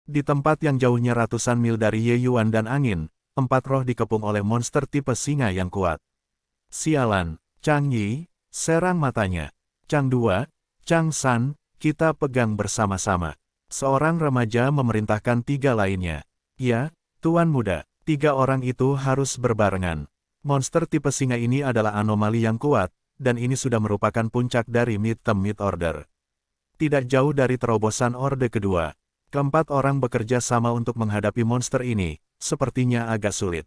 Di tempat yang jauhnya ratusan mil dari Ye Yuan dan angin, 4 roh dikepung oleh monster tipe singa yang kuat. Sialan, Chang Yi, serang matanya. Chang Dua, Chang San, kita pegang bersama-sama. Seorang remaja memerintahkan 3 lainnya. Ya, Tuan Muda, 3 orang itu harus berbarengan. Monster tipe singa ini adalah anomali yang kuat, dan ini sudah merupakan puncak dari Mid-Term Mid-Order. Tidak jauh dari terobosan Orde Kedua. Keempat orang bekerja sama untuk menghadapi monster ini, sepertinya agak sulit.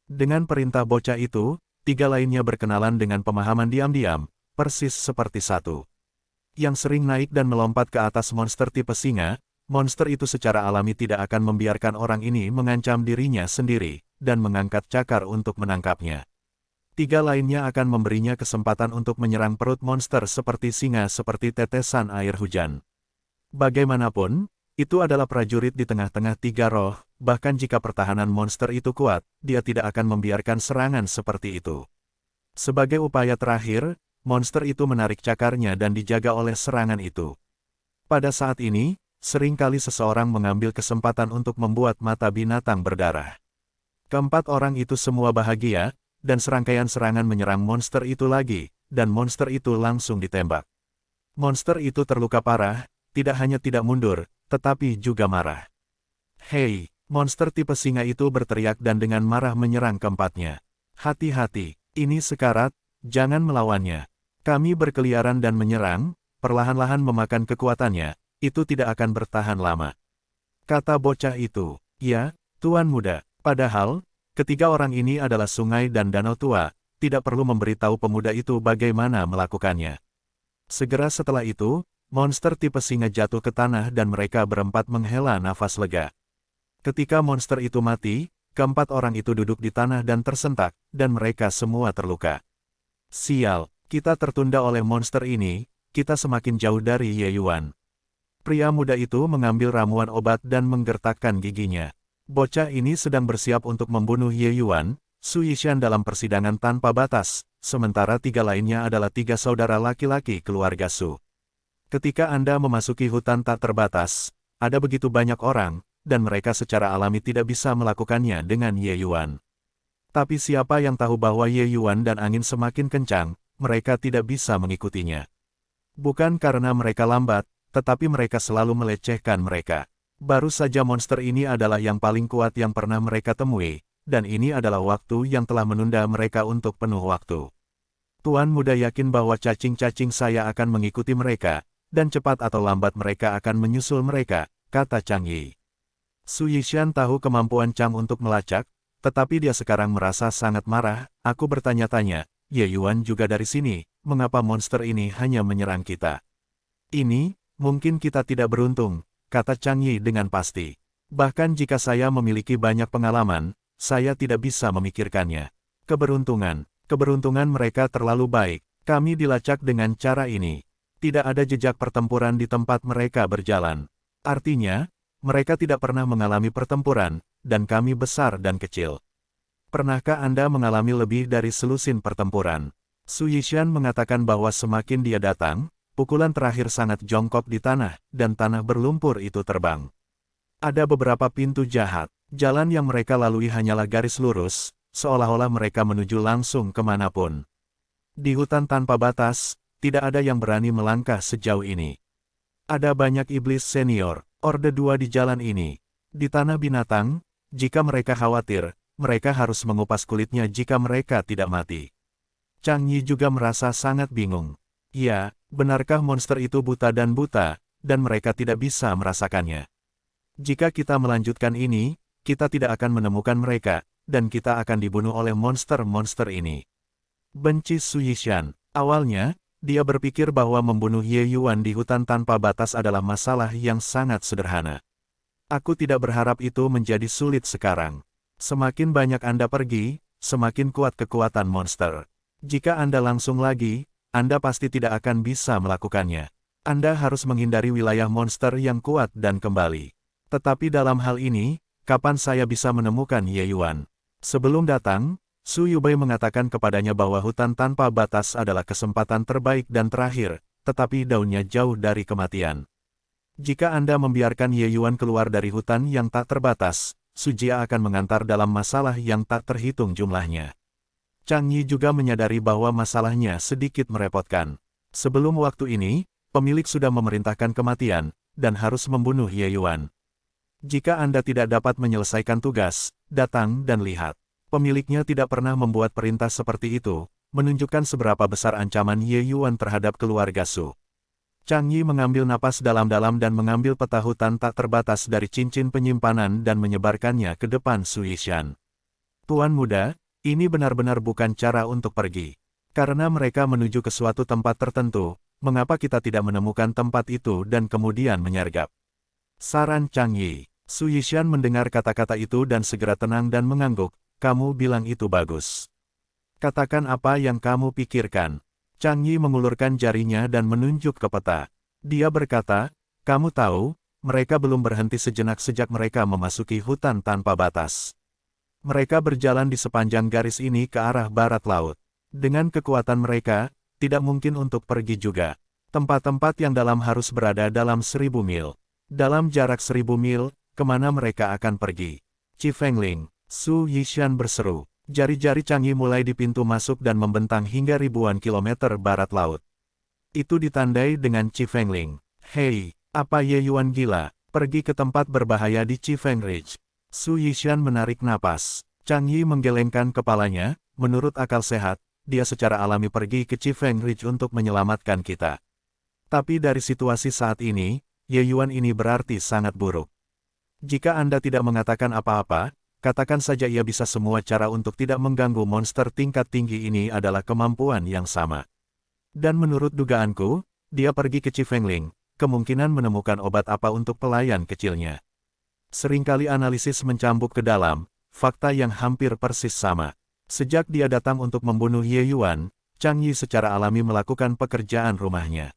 Dengan perintah bocah itu, 3 lainnya berkenalan dengan pemahaman diam-diam, persis seperti satu. Yang sering naik dan melompat ke atas monster tipe singa, monster itu secara alami tidak akan membiarkan orang ini mengancam dirinya sendiri, dan mengangkat cakar untuk menangkapnya. 3 lainnya akan memberinya kesempatan untuk menyerang perut monster seperti singa seperti tetesan air hujan. Bagaimanapun, itu adalah prajurit di tengah-tengah 3 roh, bahkan jika pertahanan monster itu kuat, dia tidak akan membiarkan serangan seperti itu. Sebagai upaya terakhir, monster itu menarik cakarnya dan dijaga oleh serangan itu. Pada saat ini, seringkali seseorang mengambil kesempatan untuk membuat mata binatang berdarah. Keempat orang itu semua bahagia, dan serangkaian serangan menyerang monster itu lagi, dan monster itu langsung ditembak. Monster itu terluka parah, tidak hanya tidak mundur, tetapi juga marah. Hei, monster tipe singa itu berteriak dan dengan marah menyerang keempatnya. Hati-hati, ini sekarat, jangan melawannya. Kami berkeliaran dan menyerang, perlahan-lahan memakan kekuatannya, itu tidak akan bertahan lama. Kata bocah itu, ya, Tuan Muda, padahal, ketiga orang ini adalah sungai dan danau tua, tidak perlu memberitahu pemuda itu bagaimana melakukannya. Segera setelah itu, monster tipe singa jatuh ke tanah dan mereka berempat menghela nafas lega. Ketika monster itu mati, keempat orang itu duduk di tanah dan tersentak, dan mereka semua terluka. Sial, kita tertunda oleh monster ini, kita semakin jauh dari Ye Yuan. Pria muda itu mengambil ramuan obat dan menggertakkan giginya. Bocah ini sedang bersiap untuk membunuh Ye Yuan, Su Yishan dalam persidangan tanpa batas, sementara 3 lainnya adalah 3 saudara laki-laki keluarga Su. Ketika Anda memasuki hutan tak terbatas, ada begitu banyak orang, dan mereka secara alami tidak bisa melakukannya dengan Ye Yuan. Tapi siapa yang tahu bahwa Ye Yuan dan angin semakin kencang, mereka tidak bisa mengikutinya. Bukan karena mereka lambat, tetapi mereka selalu melecehkan mereka. Baru saja monster ini adalah yang paling kuat yang pernah mereka temui, dan ini adalah waktu yang telah menunda mereka untuk penuh waktu. Tuan Muda yakin bahwa cacing-cacing saya akan mengikuti mereka, dan cepat atau lambat mereka akan menyusul mereka, kata Chang Yi. Su Yishan tahu kemampuan Chang untuk melacak, tetapi dia sekarang merasa sangat marah. Aku bertanya-tanya, Ye Yuan juga dari sini, mengapa monster ini hanya menyerang kita? Ini, mungkin kita tidak beruntung, kata Chang Yi dengan pasti. Bahkan jika saya memiliki banyak pengalaman, saya tidak bisa memikirkannya. Keberuntungan mereka terlalu baik, kami dilacak dengan cara ini. Tidak ada jejak pertempuran di tempat mereka berjalan. Artinya, mereka tidak pernah mengalami pertempuran, dan kami besar dan kecil. Pernahkah Anda mengalami lebih dari selusin pertempuran? Su Yishan mengatakan bahwa semakin dia datang, pukulan terakhir sangat jongkok di tanah, dan tanah berlumpur itu terbang. Ada beberapa pintu jahat, jalan yang mereka lalui hanyalah garis lurus, seolah-olah mereka menuju langsung kemanapun. Di hutan tanpa batas, tidak ada yang berani melangkah sejauh ini. Ada banyak iblis senior, Orde 2 di jalan ini. Di tanah binatang, jika mereka khawatir, mereka harus mengupas kulitnya jika mereka tidak mati. Chang Yi juga merasa sangat bingung. Ya, benarkah monster itu buta, dan mereka tidak bisa merasakannya? Jika kita melanjutkan ini, kita tidak akan menemukan mereka, dan kita akan dibunuh oleh monster-monster ini. Benci Su Yishan. Awalnya, dia berpikir bahwa membunuh Ye Yuan di hutan tanpa batas adalah masalah yang sangat sederhana. Aku tidak berharap itu menjadi sulit sekarang. Semakin banyak Anda pergi, semakin kuat kekuatan monster. Jika Anda langsung lagi, Anda pasti tidak akan bisa melakukannya. Anda harus menghindari wilayah monster yang kuat dan kembali. Tetapi dalam hal ini, kapan saya bisa menemukan Ye Yuan? Sebelum datang, Su Yubei mengatakan kepadanya bahwa hutan tanpa batas adalah kesempatan terbaik dan terakhir, tetapi daunnya jauh dari kematian. Jika Anda membiarkan Ye Yuan keluar dari hutan yang tak terbatas, Su Jia akan mengantar dalam masalah yang tak terhitung jumlahnya. Chang Yi juga menyadari bahwa masalahnya sedikit merepotkan. Sebelum waktu ini, pemilik sudah memerintahkan kematian, dan harus membunuh Ye Yuan. Jika Anda tidak dapat menyelesaikan tugas, datang dan lihat. Pemiliknya tidak pernah membuat perintah seperti itu, menunjukkan seberapa besar ancaman Ye Yuan terhadap keluarga Su. Chang Yi mengambil napas dalam-dalam dan mengambil peta hutan tak terbatas dari cincin penyimpanan dan menyebarkannya ke depan Su Yishan. Tuan muda, ini benar-benar bukan cara untuk pergi. Karena mereka menuju ke suatu tempat tertentu, mengapa kita tidak menemukan tempat itu dan kemudian menyergap? Saran Chang Yi. Su Yishan mendengar kata-kata itu dan segera tenang dan mengangguk, kamu bilang itu bagus. Katakan apa yang kamu pikirkan. Chang Yi mengulurkan jarinya dan menunjuk ke peta. Dia berkata, kamu tahu, mereka belum berhenti sejenak sejak mereka memasuki hutan tanpa batas. Mereka berjalan di sepanjang garis ini ke arah barat laut. Dengan kekuatan mereka, tidak mungkin untuk pergi juga. Tempat-tempat yang dalam harus berada dalam 1000 mil. Dalam jarak 1000 mil, kemana mereka akan pergi? Qi Fengling, Su Yishan berseru. Jari-jari Chang Yi mulai di pintu masuk dan membentang hingga ribuan kilometer barat laut. Itu ditandai dengan Qi Fengling. Hei, apa Ye Yuan gila? Pergi ke tempat berbahaya di Qi Feng Ridge. Su Yishan menarik napas. Chang Yi menggelengkan kepalanya, menurut akal sehat, dia secara alami pergi ke Qi Feng Ridge untuk menyelamatkan kita. Tapi dari situasi saat ini, Ye Yuan ini berarti sangat buruk. Jika Anda tidak mengatakan apa-apa, katakan saja ia bisa semua cara untuk tidak mengganggu monster tingkat tinggi ini adalah kemampuan yang sama. Dan menurut dugaanku, dia pergi ke Qi Fengling, kemungkinan menemukan obat apa untuk pelayan kecilnya. Seringkali analisis mencambuk ke dalam, fakta yang hampir persis sama. Sejak dia datang untuk membunuh Ye Yuan, Chang Yi secara alami melakukan pekerjaan rumahnya.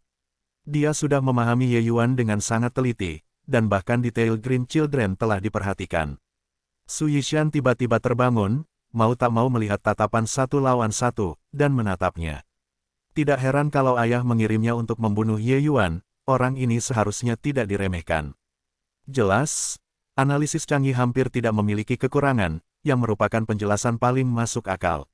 Dia sudah memahami Ye Yuan dengan sangat teliti, dan bahkan detail Green Children telah diperhatikan. Su Yishan tiba-tiba terbangun, mau tak mau melihat tatapan satu lawan satu, dan menatapnya. Tidak heran kalau ayah mengirimnya untuk membunuh Ye Yuan, orang ini seharusnya tidak diremehkan. Jelas, analisis Chang Yi hampir tidak memiliki kekurangan, yang merupakan penjelasan paling masuk akal.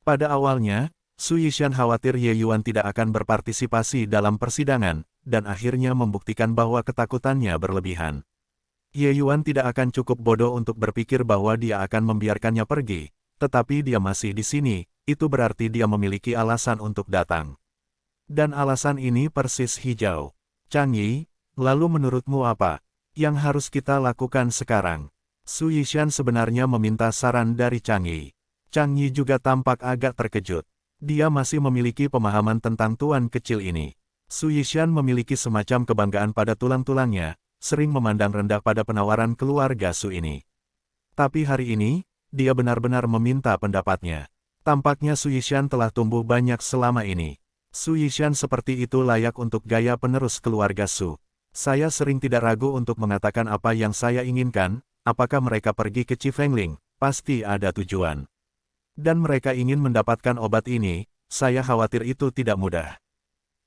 Pada awalnya, Su Yishan khawatir Ye Yuan tidak akan berpartisipasi dalam persidangan, dan akhirnya membuktikan bahwa ketakutannya berlebihan. Ye Yuan tidak akan cukup bodoh untuk berpikir bahwa dia akan membiarkannya pergi, tetapi dia masih di sini, itu berarti dia memiliki alasan untuk datang. Dan alasan ini persis hijau. Chang Yi, lalu menurutmu apa yang harus kita lakukan sekarang? Su Yishan sebenarnya meminta saran dari Chang Yi. Chang Yi juga tampak agak terkejut. Dia masih memiliki pemahaman tentang tuan kecil ini. Su Yishan memiliki semacam kebanggaan pada tulang-tulangnya, sering memandang rendah pada penawaran keluarga Su ini. Tapi hari ini, dia benar-benar meminta pendapatnya. Tampaknya Su Yishan telah tumbuh banyak selama ini. Su Yishan seperti itu layak untuk gaya penerus keluarga Su. Saya sering tidak ragu untuk mengatakan apa yang saya inginkan, apakah mereka pergi ke Qi Fengling, pasti ada tujuan. Dan mereka ingin mendapatkan obat ini, saya khawatir itu tidak mudah.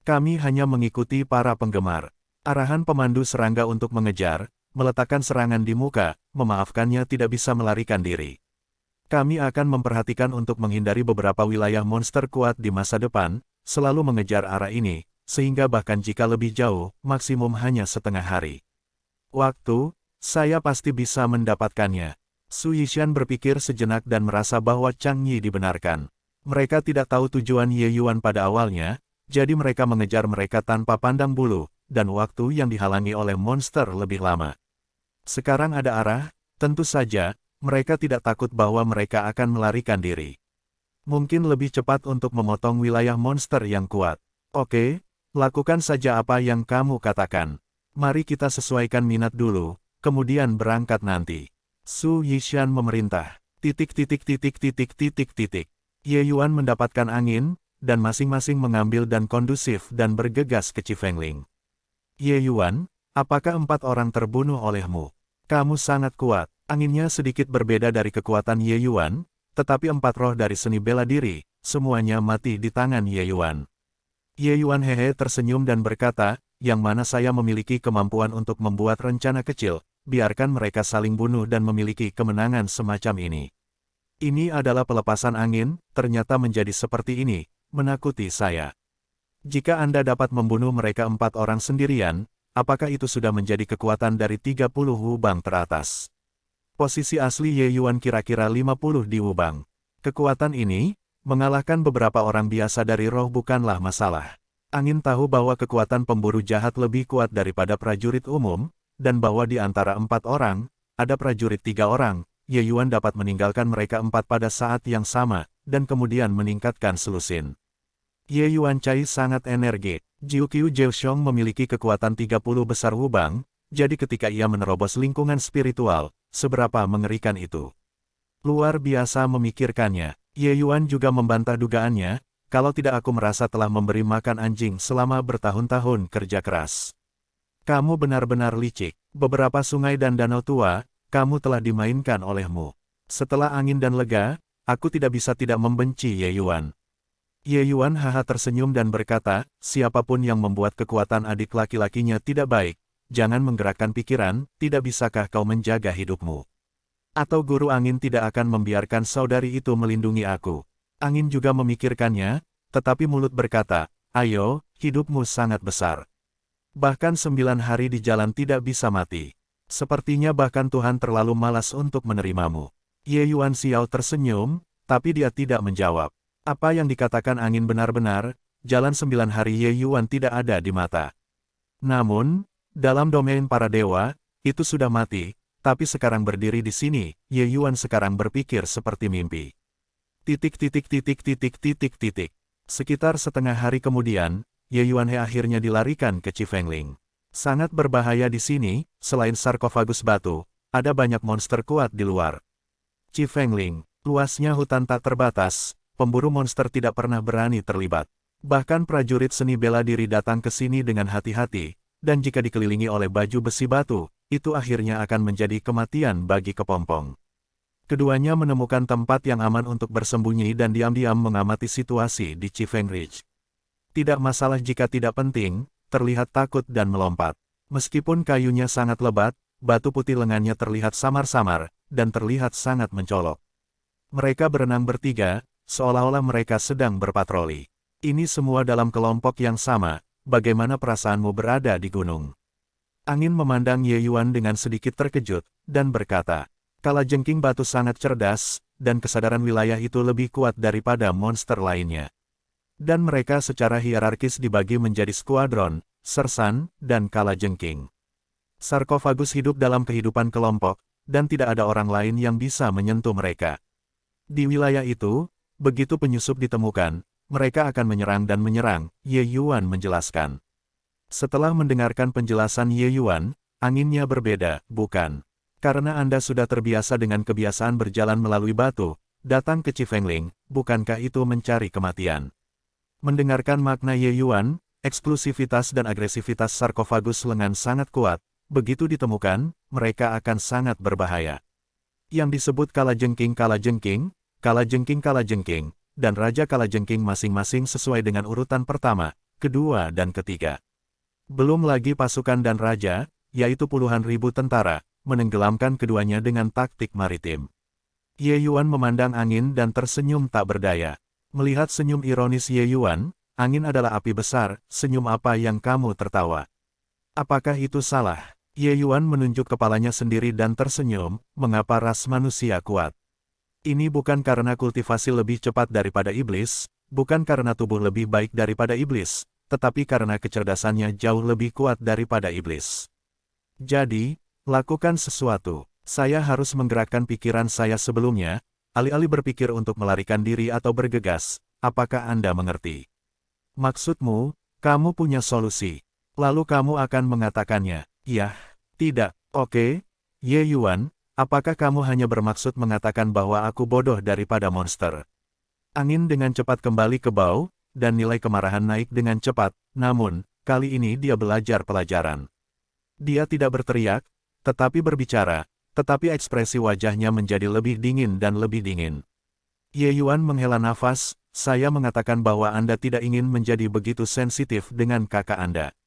Kami hanya mengikuti para penggemar. Arahan pemandu serangga untuk mengejar, meletakkan serangan di muka, memaafkannya tidak bisa melarikan diri. Kami akan memperhatikan untuk menghindari beberapa wilayah monster kuat di masa depan, selalu mengejar arah ini, sehingga bahkan jika lebih jauh, maksimum hanya setengah hari. Waktu, saya pasti bisa mendapatkannya. Su Yishan berpikir sejenak dan merasa bahwa Chang Yi dibenarkan. Mereka tidak tahu tujuan Ye Yuan pada awalnya, jadi mereka mengejar mereka tanpa pandang bulu, dan waktu yang dihalangi oleh monster lebih lama. Sekarang ada arah, tentu saja, mereka tidak takut bahwa mereka akan melarikan diri. Mungkin lebih cepat untuk memotong wilayah monster yang kuat. Oke, lakukan saja apa yang kamu katakan. Mari kita sesuaikan minat dulu, kemudian berangkat nanti. Su Yishan memerintah. ... Ye Yuan mendapatkan angin, dan masing-masing mengambil dan kondusif dan bergegas ke Qi Fengling. Ye Yuan, apakah 4 orang terbunuh olehmu? Kamu sangat kuat. Anginnya sedikit berbeda dari kekuatan Ye Yuan, tetapi 4 roh dari seni bela diri, semuanya mati di tangan Ye Yuan. Ye Yuan hehe tersenyum dan berkata, yang mana saya memiliki kemampuan untuk membuat rencana kecil, biarkan mereka saling bunuh dan memiliki kemenangan semacam ini. Ini adalah pelepasan angin, ternyata menjadi seperti ini, menakuti saya. Jika Anda dapat membunuh mereka 4 orang sendirian, apakah itu sudah menjadi kekuatan dari 30 wubang teratas? Posisi asli Ye Yuan kira-kira 50 di wubang. Kekuatan ini, mengalahkan beberapa orang biasa dari roh bukanlah masalah. Angin tahu bahwa kekuatan pemburu jahat lebih kuat daripada prajurit umum, dan bahwa di antara 4 orang, ada prajurit 3 orang, Ye Yuan dapat meninggalkan mereka 4 pada saat yang sama, dan kemudian meningkatkan selusin. Ye Yuan Cai sangat energik. Jiu Qiu Jiuxiong memiliki kekuatan 30 besar wubang, jadi ketika ia menerobos lingkungan spiritual, seberapa mengerikan itu. Luar biasa memikirkannya, Ye Yuan juga membantah dugaannya, kalau tidak aku merasa telah memberi makan anjing selama bertahun-tahun kerja keras. Kamu benar-benar licik, beberapa sungai dan danau tua, kamu telah dimainkan olehmu. Setelah angin dan lega, aku tidak bisa tidak membenci Ye Yuan. Ye Yuan haha tersenyum dan berkata, siapapun yang membuat kekuatan adik laki-lakinya tidak baik, jangan menggerakkan pikiran, tidak bisakah kau menjaga hidupmu? Atau guru angin tidak akan membiarkan saudari itu melindungi aku? Angin juga memikirkannya, tetapi mulut berkata, ayo, hidupmu sangat besar. Bahkan 9 hari di jalan tidak bisa mati. Sepertinya bahkan Tuhan terlalu malas untuk menerimamu. Ye Yuan Xiao tersenyum, tapi dia tidak menjawab. Apa yang dikatakan angin benar-benar, jalan 9 hari Ye Yuan tidak ada di mata. Namun, dalam domain para dewa, itu sudah mati, tapi sekarang berdiri di sini, Ye Yuan sekarang berpikir seperti mimpi. Sekitar setengah hari kemudian, Ye Yuan He akhirnya dilarikan ke Chifengling. Sangat berbahaya di sini, selain sarkofagus batu, ada banyak monster kuat di luar. Chifengling, luasnya hutan tak terbatas, pemburu monster tidak pernah berani terlibat. Bahkan prajurit seni bela diri datang ke sini dengan hati-hati, dan jika dikelilingi oleh baju besi batu, itu akhirnya akan menjadi kematian bagi kepompong. Keduanya menemukan tempat yang aman untuk bersembunyi dan diam-diam mengamati situasi di Chifeng Ridge. Tidak masalah jika tidak penting, terlihat takut dan melompat. Meskipun kayunya sangat lebat, batu putih lengannya terlihat samar-samar, dan terlihat sangat mencolok. Mereka berenang bertiga, seolah-olah mereka sedang berpatroli. Ini semua dalam kelompok yang sama, bagaimana perasaanmu berada di gunung? Angin memandang Ye Yuan dengan sedikit terkejut, dan berkata, kalajengking batu sangat cerdas, dan kesadaran wilayah itu lebih kuat daripada monster lainnya. Dan mereka secara hierarkis dibagi menjadi skuadron, sersan, dan kalajengking. Sarkofagus hidup dalam kehidupan kelompok, dan tidak ada orang lain yang bisa menyentuh mereka. Di wilayah itu, begitu penyusup ditemukan, mereka akan menyerang dan menyerang, Ye Yuan menjelaskan. Setelah mendengarkan penjelasan Ye Yuan, anginnya berbeda, bukan? Karena Anda sudah terbiasa dengan kebiasaan berjalan melalui batu, datang ke Chifengling, bukankah itu mencari kematian? Mendengarkan makna Ye Yuan, eksklusivitas dan agresivitas sarkofagus lengan sangat kuat, begitu ditemukan, mereka akan sangat berbahaya. Yang disebut kalajengking, dan Raja Kalajengking masing-masing sesuai dengan urutan pertama, kedua dan ketiga. Belum lagi pasukan dan raja, yaitu puluhan ribu tentara, menenggelamkan keduanya dengan taktik maritim. Ye Yuan memandang angin dan tersenyum tak berdaya. Melihat senyum ironis Ye Yuan, angin adalah api besar, senyum apa yang kamu tertawa? Apakah itu salah? Ye Yuan menunjuk kepalanya sendiri dan tersenyum, mengapa ras manusia kuat? Ini bukan karena kultivasi lebih cepat daripada iblis, bukan karena tubuh lebih baik daripada iblis, tetapi karena kecerdasannya jauh lebih kuat daripada iblis. Jadi, lakukan sesuatu. Saya harus menggerakkan pikiran saya sebelumnya, alih-alih berpikir untuk melarikan diri atau bergegas. Apakah Anda mengerti? Maksudmu, kamu punya solusi. Lalu kamu akan mengatakannya, ya, tidak, oke. Ye Yuan, apakah kamu hanya bermaksud mengatakan bahwa aku bodoh daripada monster? Angin dengan cepat kembali ke bau, dan nilai kemarahan naik dengan cepat, namun, kali ini dia belajar pelajaran. Dia tidak berteriak, tetapi berbicara, tetapi ekspresi wajahnya menjadi lebih dingin dan lebih dingin. Ye Yuan menghela nafas, saya mengatakan bahwa Anda tidak ingin menjadi begitu sensitif dengan kakak Anda.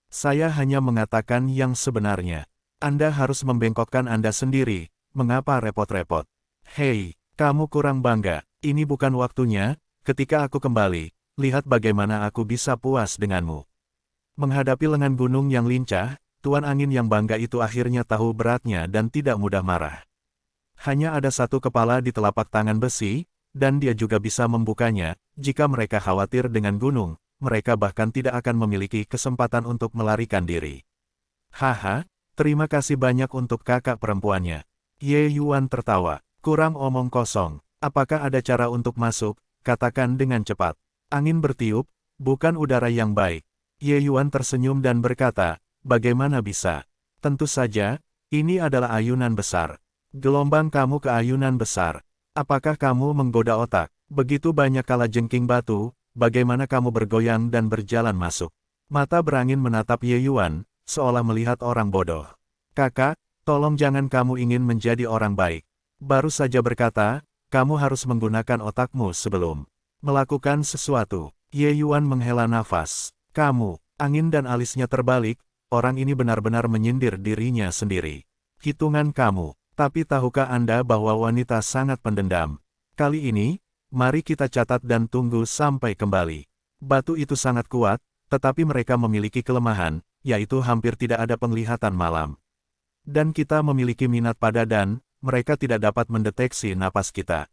Saya hanya mengatakan yang sebenarnya. Anda harus membengkokkan Anda sendiri, mengapa repot-repot? Hei, kamu kurang bangga, ini bukan waktunya, ketika aku kembali, lihat bagaimana aku bisa puas denganmu. Menghadapi lengan gunung yang lincah, Tuan Angin yang bangga itu akhirnya tahu beratnya dan tidak mudah marah. Hanya ada satu kepala di telapak tangan besi, dan dia juga bisa membukanya. Jika mereka khawatir dengan gunung, mereka bahkan tidak akan memiliki kesempatan untuk melarikan diri. Haha, terima kasih banyak untuk kakak perempuannya. Ye Yuan tertawa, kurang omong kosong. Apakah ada cara untuk masuk? Katakan dengan cepat. Angin bertiup, bukan udara yang baik. Ye Yuan tersenyum dan berkata, bagaimana bisa? Tentu saja, ini adalah ayunan besar. Gelombang kamu ke ayunan besar. Apakah kamu menggoda otak? Begitu banyak kalajengking batu, bagaimana kamu bergoyang dan berjalan masuk? Mata berangin menatap Ye Yuan, seolah melihat orang bodoh. Kakak, tolong jangan kamu ingin menjadi orang baik. Baru saja berkata, kamu harus menggunakan otakmu sebelum melakukan sesuatu. Ye Yuan menghela nafas. Kamu, angin dan alisnya terbalik, orang ini benar-benar menyindir dirinya sendiri. Hitungan kamu. Tapi tahukah Anda bahwa wanita sangat pendendam? Kali ini, mari kita catat dan tunggu sampai kembali. Batu itu sangat kuat, tetapi mereka memiliki kelemahan, yaitu hampir tidak ada penglihatan malam. Dan kita memiliki minat pada dan, mereka tidak dapat mendeteksi napas kita.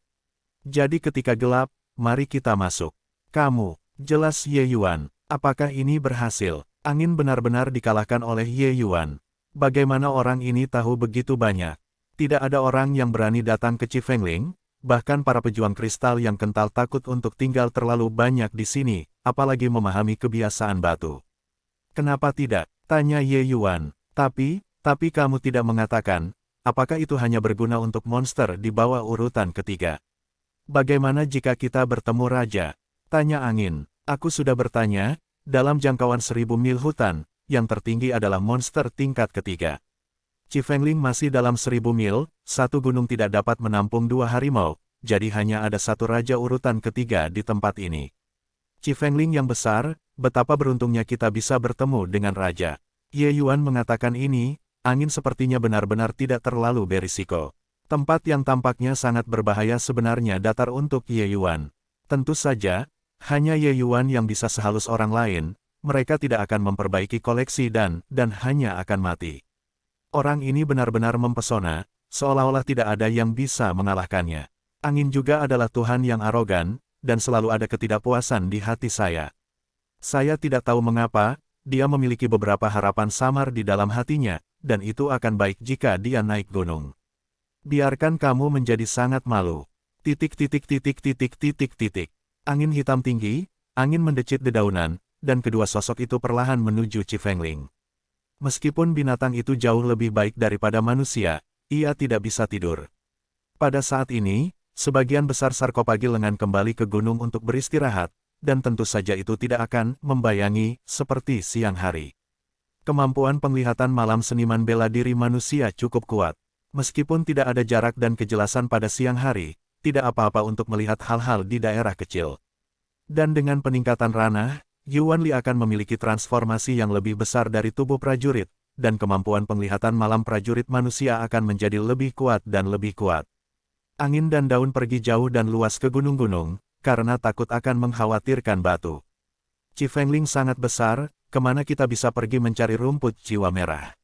Jadi ketika gelap, mari kita masuk. Kamu, jelas Ye Yuan, apakah ini berhasil? Angin benar-benar dikalahkan oleh Ye Yuan. Bagaimana orang ini tahu begitu banyak? Tidak ada orang yang berani datang ke Chifengling, bahkan para pejuang kristal yang kental takut untuk tinggal terlalu banyak di sini, apalagi memahami kebiasaan batu. Kenapa tidak? Tanya Ye Yuan. Tapi kamu tidak mengatakan, apakah itu hanya berguna untuk monster di bawah urutan ketiga? Bagaimana jika kita bertemu raja? Tanya angin. Aku sudah bertanya, dalam jangkauan 1000 mil hutan, yang tertinggi adalah monster tingkat ketiga. Chifengling masih dalam 1000 mil, satu gunung tidak dapat menampung 2 harimau, jadi hanya ada satu raja urutan ketiga di tempat ini. Chifengling yang besar, betapa beruntungnya kita bisa bertemu dengan raja. Ye Yuan mengatakan ini, angin sepertinya benar-benar tidak terlalu berisiko. Tempat yang tampaknya sangat berbahaya sebenarnya datar untuk Ye Yuan. Tentu saja, hanya Ye Yuan yang bisa sehalus orang lain, mereka tidak akan memperbaiki koleksi dan hanya akan mati. Orang ini benar-benar mempesona, seolah-olah tidak ada yang bisa mengalahkannya. Angin juga adalah Tuhan yang arogan, dan selalu ada ketidakpuasan di hati saya. Saya tidak tahu mengapa, dia memiliki beberapa harapan samar di dalam hatinya, dan itu akan baik jika dia naik gunung. Biarkan kamu menjadi sangat malu. Angin hitam tinggi, angin mendecit dedaunan, dan kedua sosok itu perlahan menuju Chifengling. Meskipun binatang itu jauh lebih baik daripada manusia, ia tidak bisa tidur. Pada saat ini, sebagian besar sarkopagi lengan kembali ke gunung untuk beristirahat, dan tentu saja itu tidak akan membayangi seperti siang hari. Kemampuan penglihatan malam seniman bela diri manusia cukup kuat. Meskipun tidak ada jarak dan kejelasan pada siang hari, tidak apa-apa untuk melihat hal-hal di daerah kecil. Dan dengan peningkatan ranah, Yuan Li akan memiliki transformasi yang lebih besar dari tubuh prajurit, dan kemampuan penglihatan malam prajurit manusia akan menjadi lebih kuat dan lebih kuat. Angin dan daun pergi jauh dan luas ke gunung-gunung, karena takut akan mengkhawatirkan batu. Chifengling sangat besar, kemana kita bisa pergi mencari rumput jiwa merah?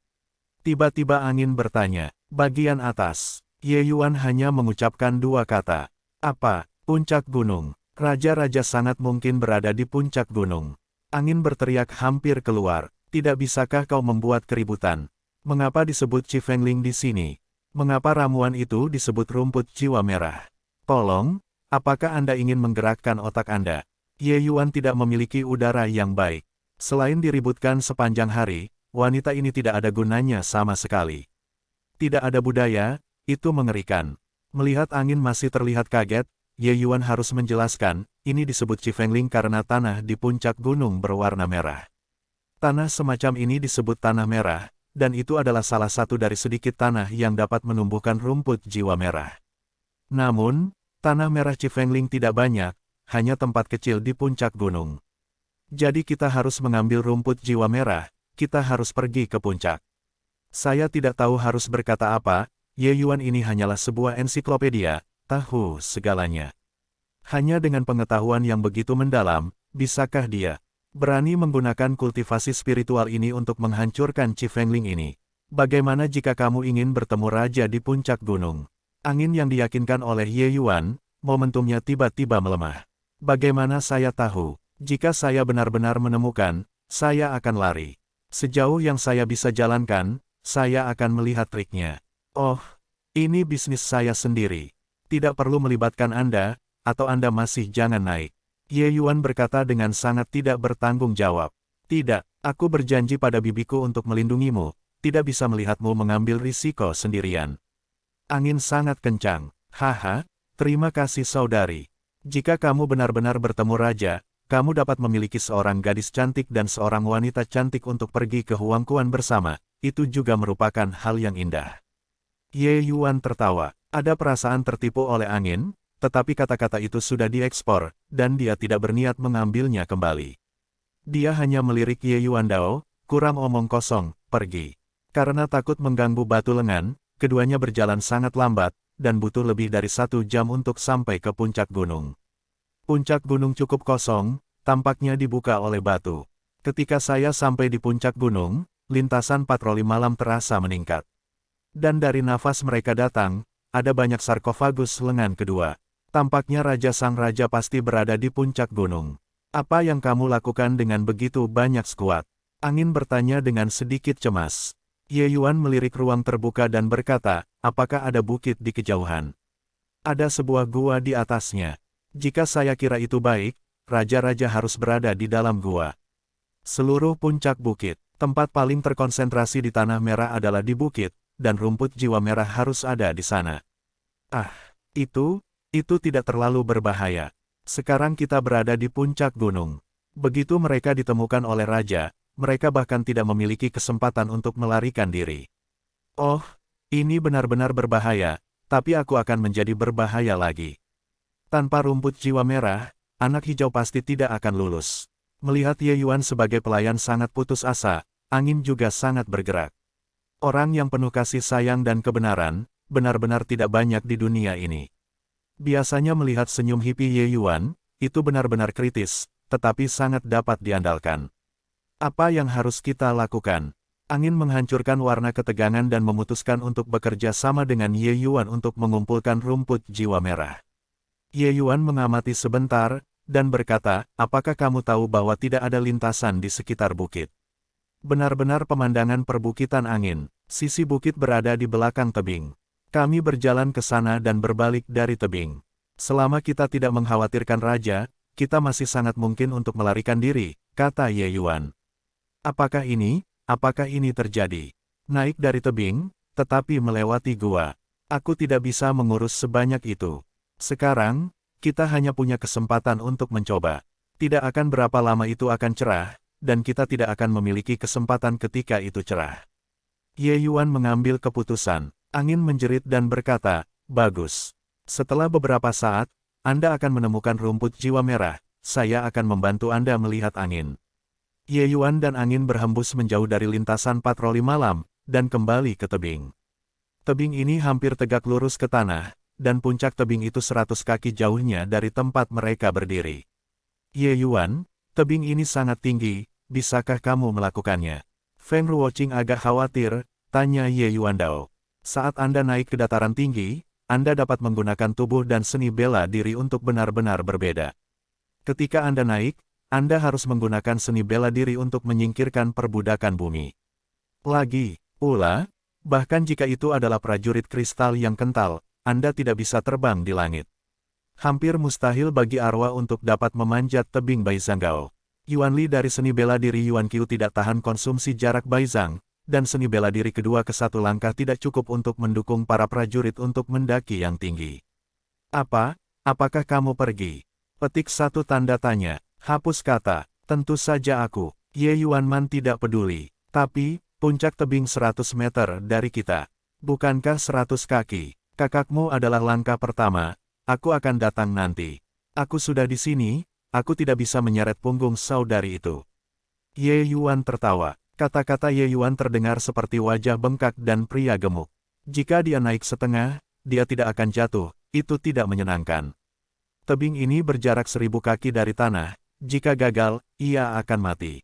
Tiba-tiba angin bertanya, bagian atas. Ye Yuan hanya mengucapkan dua kata. Apa? Puncak gunung. Raja-raja sangat mungkin berada di puncak gunung. Angin berteriak hampir keluar. Tidak bisakah kau membuat keributan? Mengapa disebut Chifengling di sini? Mengapa ramuan itu disebut rumput jiwa merah? Tolong, apakah Anda ingin menggerakkan otak Anda? Ye Yuan tidak memiliki udara yang baik. Selain diributkan sepanjang hari, wanita ini tidak ada gunanya sama sekali. Tidak ada budaya, itu mengerikan. Melihat angin masih terlihat kaget, Ye Yuan harus menjelaskan, ini disebut Chifengling karena tanah di puncak gunung berwarna merah. Tanah semacam ini disebut tanah merah, dan itu adalah salah satu dari sedikit tanah yang dapat menumbuhkan rumput jiwa merah. Namun, tanah merah Chifengling tidak banyak, hanya tempat kecil di puncak gunung. Jadi kita harus mengambil rumput jiwa merah, kita harus pergi ke puncak. Saya tidak tahu harus berkata apa, Ye Yuan ini hanyalah sebuah ensiklopedia, tahu segalanya. Hanya dengan pengetahuan yang begitu mendalam, bisakah dia berani menggunakan kultivasi spiritual ini untuk menghancurkan Qi Fengling ini? Bagaimana jika kamu ingin bertemu raja di puncak gunung? Angin yang diyakinkan oleh Ye Yuan, momentumnya tiba-tiba melemah. Bagaimana saya tahu? Jika saya benar-benar menemukan, saya akan lari. Sejauh yang saya bisa jalankan, saya akan melihat triknya. Oh, ini bisnis saya sendiri. Tidak perlu melibatkan Anda, atau Anda masih jangan naik. Ye Yuan berkata dengan sangat tidak bertanggung jawab. Tidak, aku berjanji pada bibiku untuk melindungimu, tidak bisa melihatmu mengambil risiko sendirian. Angin sangat kencang. Haha, terima kasih saudari. Jika kamu benar-benar bertemu raja, kamu dapat memiliki seorang gadis cantik dan seorang wanita cantik untuk pergi ke Huangquan bersama, itu juga merupakan hal yang indah. Ye Yuan tertawa, ada perasaan tertipu oleh angin, tetapi kata-kata itu sudah diekspor, dan dia tidak berniat mengambilnya kembali. Dia hanya melirik Ye Yuan Dao, kurang omong kosong, pergi. Karena takut mengganggu batu lengan, keduanya berjalan sangat lambat, dan butuh lebih dari 1 jam untuk sampai ke puncak gunung. Puncak gunung cukup kosong, tampaknya dibuka oleh batu. Ketika saya sampai di puncak gunung, lintasan patroli malam terasa meningkat. Dan dari nafas mereka datang, ada banyak sarkofagus lengan kedua. Tampaknya sang raja pasti berada di puncak gunung. Apa yang kamu lakukan dengan begitu banyak skuad? Angin bertanya dengan sedikit cemas. Ye Yuan melirik ruang terbuka dan berkata, apakah ada bukit di kejauhan? Ada sebuah gua di atasnya. Jika saya kira itu baik, raja-raja harus berada di dalam gua. Seluruh puncak bukit, tempat paling terkonsentrasi di tanah merah adalah di bukit, dan rumput jiwa merah harus ada di sana. Ah, itu tidak terlalu berbahaya. Sekarang kita berada di puncak gunung. Begitu mereka ditemukan oleh raja, mereka bahkan tidak memiliki kesempatan untuk melarikan diri. Oh, ini benar-benar berbahaya, tapi aku akan menjadi berbahaya lagi. Tanpa rumput jiwa merah, anak hijau pasti tidak akan lulus. Melihat Ye Yuan sebagai pelayan sangat putus asa, angin juga sangat bergerak. Orang yang penuh kasih sayang dan kebenaran, benar-benar tidak banyak di dunia ini. Biasanya melihat senyum hippie Ye Yuan, itu benar-benar kritis, tetapi sangat dapat diandalkan. Apa yang harus kita lakukan? Angin menghancurkan warna ketegangan dan memutuskan untuk bekerja sama dengan Ye Yuan untuk mengumpulkan rumput jiwa merah. Ye Yuan mengamati sebentar, dan berkata, apakah kamu tahu bahwa tidak ada lintasan di sekitar bukit? Benar-benar pemandangan perbukitan angin, sisi bukit berada di belakang tebing. Kami berjalan ke sana dan berbalik dari tebing. Selama kita tidak mengkhawatirkan raja, kita masih sangat mungkin untuk melarikan diri, kata Ye Yuan. Apakah ini terjadi? Naik dari tebing, tetapi melewati gua. Aku tidak bisa mengurus sebanyak itu. Sekarang, kita hanya punya kesempatan untuk mencoba. Tidak akan berapa lama itu akan cerah, dan kita tidak akan memiliki kesempatan ketika itu cerah. Ye Yuan mengambil keputusan. Angin menjerit dan berkata, bagus. Setelah beberapa saat, Anda akan menemukan rumput jiwa merah. Saya akan membantu Anda melihat angin. Ye Yuan dan angin berhembus menjauh dari lintasan patroli malam, dan kembali ke tebing. Tebing ini hampir tegak lurus ke tanah, dan puncak tebing itu 100 kaki jauhnya dari tempat mereka berdiri. Ye Yuan, tebing ini sangat tinggi, bisakah kamu melakukannya? Feng Ruoqing agak khawatir, tanya Ye Yuan Dao. Saat Anda naik ke dataran tinggi, Anda dapat menggunakan tubuh dan seni bela diri untuk benar-benar berbeda. Ketika Anda naik, Anda harus menggunakan seni bela diri untuk menyingkirkan perbudakan bumi. Lagi pula, bahkan jika itu adalah prajurit kristal yang kental, Anda tidak bisa terbang di langit. Hampir mustahil bagi arwah untuk dapat memanjat tebing Baizanggao. Yuan Li dari seni bela diri Yuan Qiu tidak tahan konsumsi jarak Baizang, dan seni bela diri kedua ke satu langkah tidak cukup untuk mendukung para prajurit untuk mendaki yang tinggi. Apakah kamu pergi? Petik 1 tanda tanya. Hapus kata, tentu saja aku. Ye Yuan Man tidak peduli. Tapi, puncak tebing 100 meter dari kita. Bukankah 100 kaki? Kakakmu adalah langkah pertama. Aku akan datang nanti. Aku sudah di sini, aku tidak bisa menyeret punggung saudari itu. Ye Yuan tertawa. Kata-kata Ye Yuan terdengar seperti wajah bengkak dan pria gemuk. Jika dia naik setengah, dia tidak akan jatuh, itu tidak menyenangkan. Tebing ini berjarak 1000 kaki dari tanah, jika gagal, ia akan mati.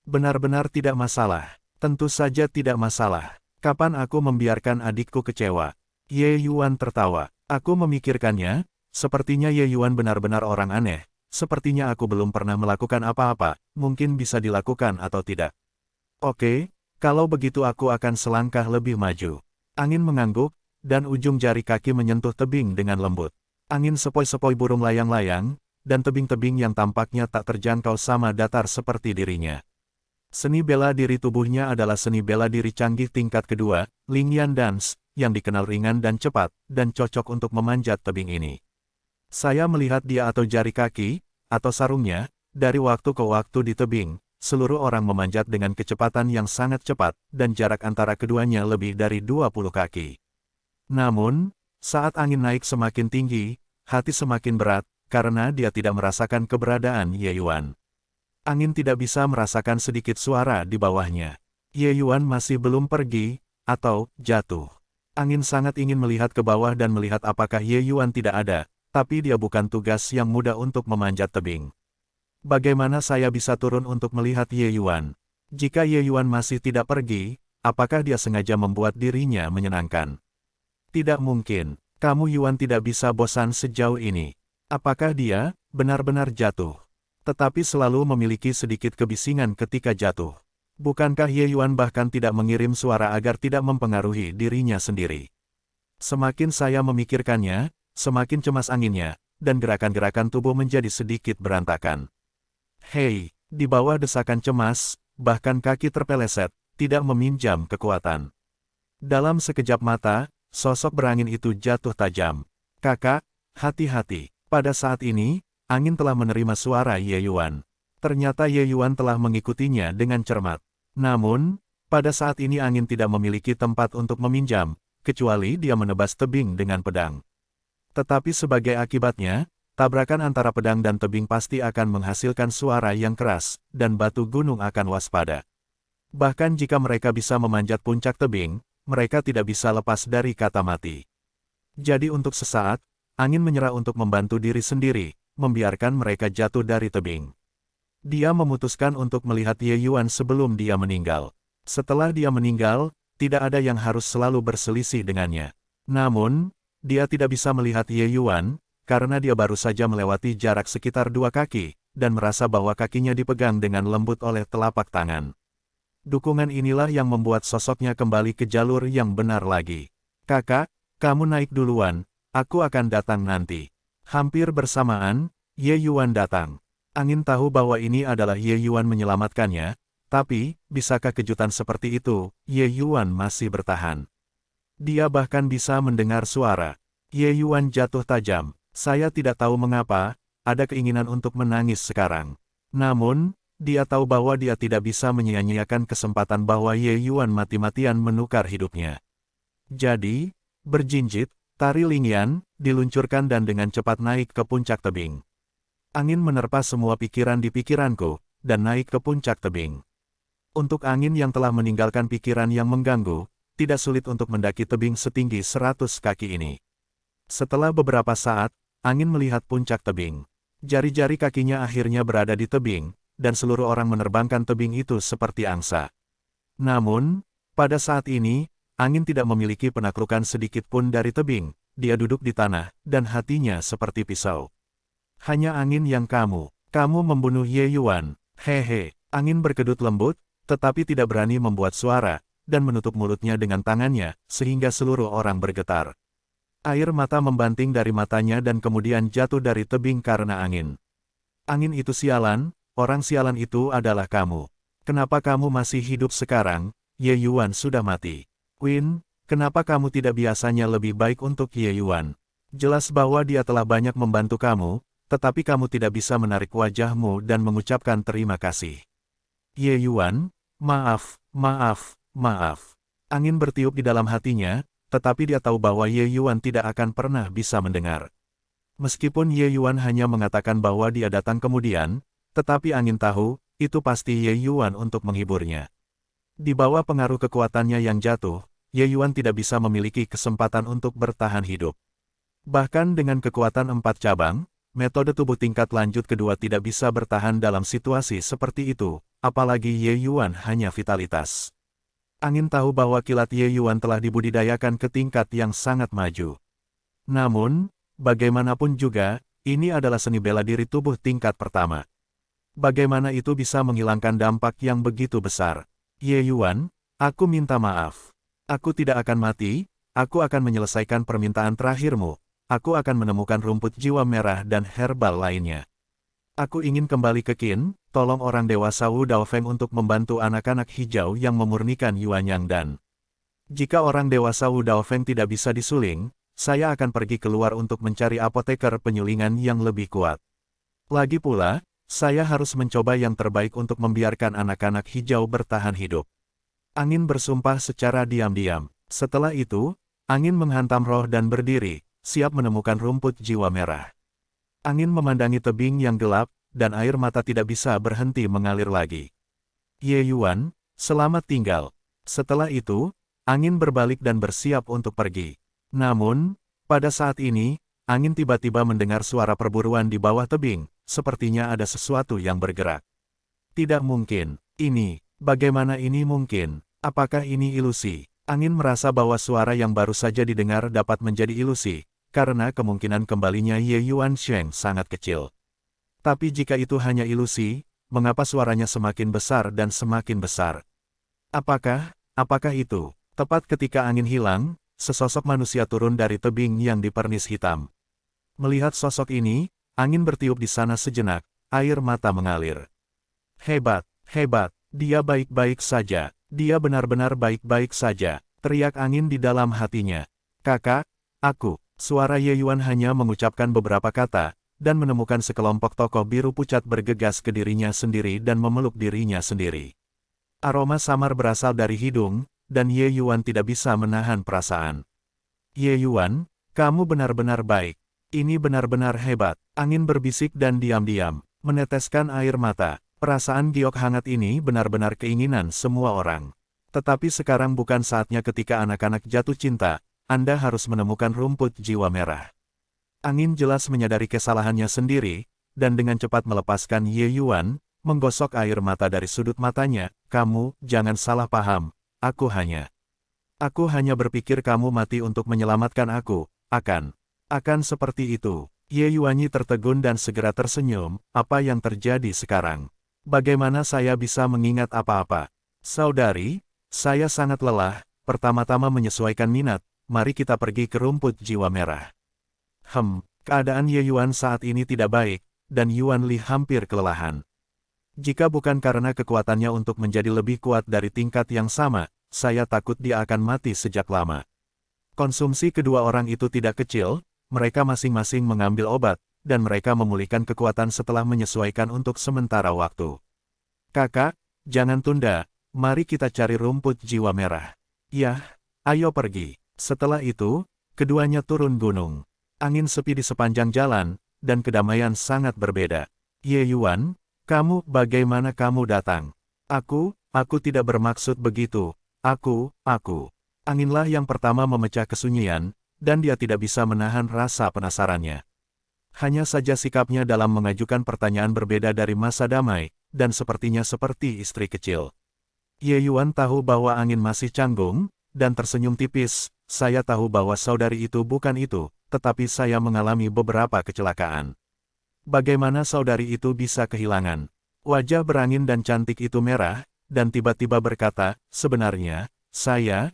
Benar-benar tidak masalah. Tentu saja tidak masalah. Kapan aku membiarkan adikku kecewa? Ye Yuan tertawa. Aku memikirkannya, sepertinya Ye Yuan benar-benar orang aneh. Sepertinya aku belum pernah melakukan apa-apa, mungkin bisa dilakukan atau tidak. Oke, kalau begitu aku akan selangkah lebih maju. Angin mengangguk, dan ujung jari kaki menyentuh tebing dengan lembut. Angin sepoi-sepoi burung layang-layang, dan tebing-tebing yang tampaknya tak terjangkau sama datar seperti dirinya. Seni bela diri tubuhnya adalah seni bela diri canggih tingkat kedua, Lingyan Dance, yang dikenal ringan dan cepat, dan cocok untuk memanjat tebing ini. Saya melihat dia atau jari kaki, atau sarungnya, dari waktu ke waktu di tebing. Seluruh orang memanjat dengan kecepatan yang sangat cepat, dan jarak antara keduanya lebih dari 20 kaki. Namun, saat angin naik semakin tinggi, hati semakin berat, karena dia tidak merasakan keberadaan Ye Yuan. Angin tidak bisa merasakan sedikit suara di bawahnya. Ye Yuan masih belum pergi, atau jatuh. Angin sangat ingin melihat ke bawah dan melihat apakah Ye Yuan tidak ada, tapi dia bukan tugas yang mudah untuk memanjat tebing. Bagaimana saya bisa turun untuk melihat Ye Yuan? Jika Ye Yuan masih tidak pergi, apakah dia sengaja membuat dirinya menyenangkan? Tidak mungkin. Kamu Yuan tidak bisa bosan sejauh ini. Apakah dia benar-benar jatuh? Tetapi selalu memiliki sedikit kebisingan ketika jatuh. Bukankah Ye Yuan bahkan tidak mengirim suara agar tidak mempengaruhi dirinya sendiri? Semakin saya memikirkannya, semakin cemas anginnya, dan gerakan-gerakan tubuh menjadi sedikit berantakan. Hei, di bawah desakan cemas, bahkan kaki terpeleset, tidak meminjam kekuatan. Dalam sekejap mata, sosok berangin itu jatuh tajam. Kakak, hati-hati. Pada saat ini, angin telah menerima suara Ye Yuan. Ternyata Ye Yuan telah mengikutinya dengan cermat. Namun, pada saat ini angin tidak memiliki tempat untuk meminjam, kecuali dia menebas tebing dengan pedang. Tetapi sebagai akibatnya, tabrakan antara pedang dan tebing pasti akan menghasilkan suara yang keras, dan batu gunung akan waspada. Bahkan jika mereka bisa memanjat puncak tebing, mereka tidak bisa lepas dari kata mati. Jadi untuk sesaat, angin menyerah untuk membantu diri sendiri, membiarkan mereka jatuh dari tebing. Dia memutuskan untuk melihat Ye Yuan sebelum dia meninggal. Setelah dia meninggal, tidak ada yang harus selalu berselisih dengannya. Namun, dia tidak bisa melihat Ye Yuan, karena dia baru saja melewati jarak sekitar 2 kaki, dan merasa bahwa kakinya dipegang dengan lembut oleh telapak tangan. Dukungan inilah yang membuat sosoknya kembali ke jalur yang benar lagi. Kakak, kamu naik duluan, aku akan datang nanti. Hampir bersamaan, Ye Yuan datang. Angin tahu bahwa ini adalah Ye Yuan menyelamatkannya, tapi, bisakah kejutan seperti itu, Ye Yuan masih bertahan. Dia bahkan bisa mendengar suara. Ye Yuan jatuh tajam. Saya tidak tahu mengapa, ada keinginan untuk menangis sekarang. Namun, dia tahu bahwa dia tidak bisa menyia-nyiakan kesempatan bahwa Ye Yuan mati-matian menukar hidupnya. Jadi, berjinjit, tari Lingyan, diluncurkan dan dengan cepat naik ke puncak tebing. Angin menerpa semua pikiran di pikiranku, dan naik ke puncak tebing. Untuk angin yang telah meninggalkan pikiran yang mengganggu, tidak sulit untuk mendaki tebing setinggi 100 kaki ini. Setelah beberapa saat, angin melihat puncak tebing. Jari-jari kakinya akhirnya berada di tebing, dan seluruh orang menerbangkan tebing itu seperti angsa. Namun, pada saat ini, angin tidak memiliki penaklukan sedikit pun dari tebing. Dia duduk di tanah, dan hatinya seperti pisau. Hanya angin yang kamu membunuh Ye Yuan. Hehe, angin berkedut lembut, tetapi tidak berani membuat suara, dan menutup mulutnya dengan tangannya, sehingga seluruh orang bergetar. Air mata membanting dari matanya dan kemudian jatuh dari tebing karena angin. Angin itu sialan, orang sialan itu adalah kamu. Kenapa kamu masih hidup sekarang? Ye Yuan sudah mati. Win, kenapa kamu tidak biasanya lebih baik untuk Ye Yuan? Jelas bahwa dia telah banyak membantu kamu, tetapi kamu tidak bisa menarik wajahmu dan mengucapkan terima kasih. Ye Yuan, maaf. Angin bertiup di dalam hatinya, tetapi dia tahu bahwa Ye Yuan tidak akan pernah bisa mendengar. Meskipun Ye Yuan hanya mengatakan bahwa dia datang kemudian, tetapi angin tahu, itu pasti Ye Yuan untuk menghiburnya. Di bawah pengaruh kekuatannya yang jatuh, Ye Yuan tidak bisa memiliki kesempatan untuk bertahan hidup. Bahkan dengan kekuatan 4 cabang, metode tubuh tingkat lanjut kedua tidak bisa bertahan dalam situasi seperti itu, apalagi Ye Yuan hanya vitalitas. Angin tahu bahwa kilat Ye Yuan telah dibudidayakan ke tingkat yang sangat maju. Namun, bagaimanapun juga, ini adalah seni bela diri tubuh tingkat pertama. Bagaimana itu bisa menghilangkan dampak yang begitu besar? Ye Yuan, aku minta maaf. Aku tidak akan mati, aku akan menyelesaikan permintaan terakhirmu. Aku akan menemukan rumput jiwa merah dan herbal lainnya. Aku ingin kembali ke Qin, tolong orang dewasa Wu Daofeng untuk membantu anak-anak hijau yang memurnikan Yuanyang dan... Jika orang dewasa Wu Daofeng tidak bisa disuling, saya akan pergi keluar untuk mencari apoteker penyulingan yang lebih kuat. Lagi pula, saya harus mencoba yang terbaik untuk membiarkan anak-anak hijau bertahan hidup. Angin bersumpah secara diam-diam. Setelah itu, angin menghantam roh dan berdiri, siap menemukan rumput jiwa merah. Angin memandangi tebing yang gelap, dan air mata tidak bisa berhenti mengalir lagi. Ye Yuan, selamat tinggal. Setelah itu, angin berbalik dan bersiap untuk pergi. Namun, pada saat ini, angin tiba-tiba mendengar suara perburuan di bawah tebing. Sepertinya ada sesuatu yang bergerak. Tidak mungkin. Bagaimana ini mungkin? Apakah ini ilusi? Angin merasa bahwa suara yang baru saja didengar dapat menjadi ilusi, karena kemungkinan kembalinya Ye Yuan Sheng sangat kecil. Tapi jika itu hanya ilusi, mengapa suaranya semakin besar dan semakin besar? Apakah itu? Tepat ketika angin hilang, sesosok manusia turun dari tebing yang dipernis hitam. Melihat sosok ini, angin bertiup di sana sejenak, air mata mengalir. Hebat, dia baik-baik saja, dia benar-benar baik-baik saja, teriak angin di dalam hatinya. Kakak, aku, suara Ye Yuan hanya mengucapkan beberapa kata, dan menemukan sekelompok tokoh biru pucat bergegas ke dirinya sendiri dan memeluk dirinya sendiri. Aroma samar berasal dari hidung, dan Ye Yuan tidak bisa menahan perasaan. Ye Yuan, kamu benar-benar baik. Ini benar-benar hebat. Angin berbisik dan diam-diam, meneteskan air mata. Perasaan giok hangat ini benar-benar keinginan semua orang. Tetapi sekarang bukan saatnya ketika anak-anak jatuh cinta, Anda harus menemukan rumput jiwa merah. Angin jelas menyadari kesalahannya sendiri, dan dengan cepat melepaskan Ye Yuan, menggosok air mata dari sudut matanya. Kamu, jangan salah paham, aku hanya berpikir kamu mati untuk menyelamatkan aku, akan seperti itu. Ye Yuanyi tertegun dan segera tersenyum. Apa yang terjadi sekarang? Bagaimana saya bisa mengingat apa-apa? Saudari, saya sangat lelah, pertama-tama menyesuaikan minat, mari kita pergi ke rumput jiwa merah. Keadaan Ye Yuan saat ini tidak baik, dan Yuan Li hampir kelelahan. Jika bukan karena kekuatannya untuk menjadi lebih kuat dari tingkat yang sama, saya takut dia akan mati sejak lama. Konsumsi kedua orang itu tidak kecil, mereka masing-masing mengambil obat, dan mereka memulihkan kekuatan setelah menyesuaikan untuk sementara waktu. Kakak, jangan tunda, mari kita cari rumput jiwa merah. Yah, ayo pergi. Setelah itu, keduanya turun gunung. Angin sepi di sepanjang jalan, dan kedamaian sangat berbeda. Ye Yuan, kamu, bagaimana kamu datang? Aku tidak bermaksud begitu. Aku. Anginlah yang pertama memecah kesunyian, dan dia tidak bisa menahan rasa penasarannya. Hanya saja sikapnya dalam mengajukan pertanyaan berbeda dari masa damai, dan sepertinya seperti istri kecil. Ye Yuan tahu bahwa angin masih canggung, dan tersenyum tipis. Saya tahu bahwa saudari itu bukan itu, tetapi saya mengalami beberapa kecelakaan. Bagaimana saudari itu bisa kehilangan? Wajah berangin dan cantik itu merah, dan tiba-tiba berkata, sebenarnya, saya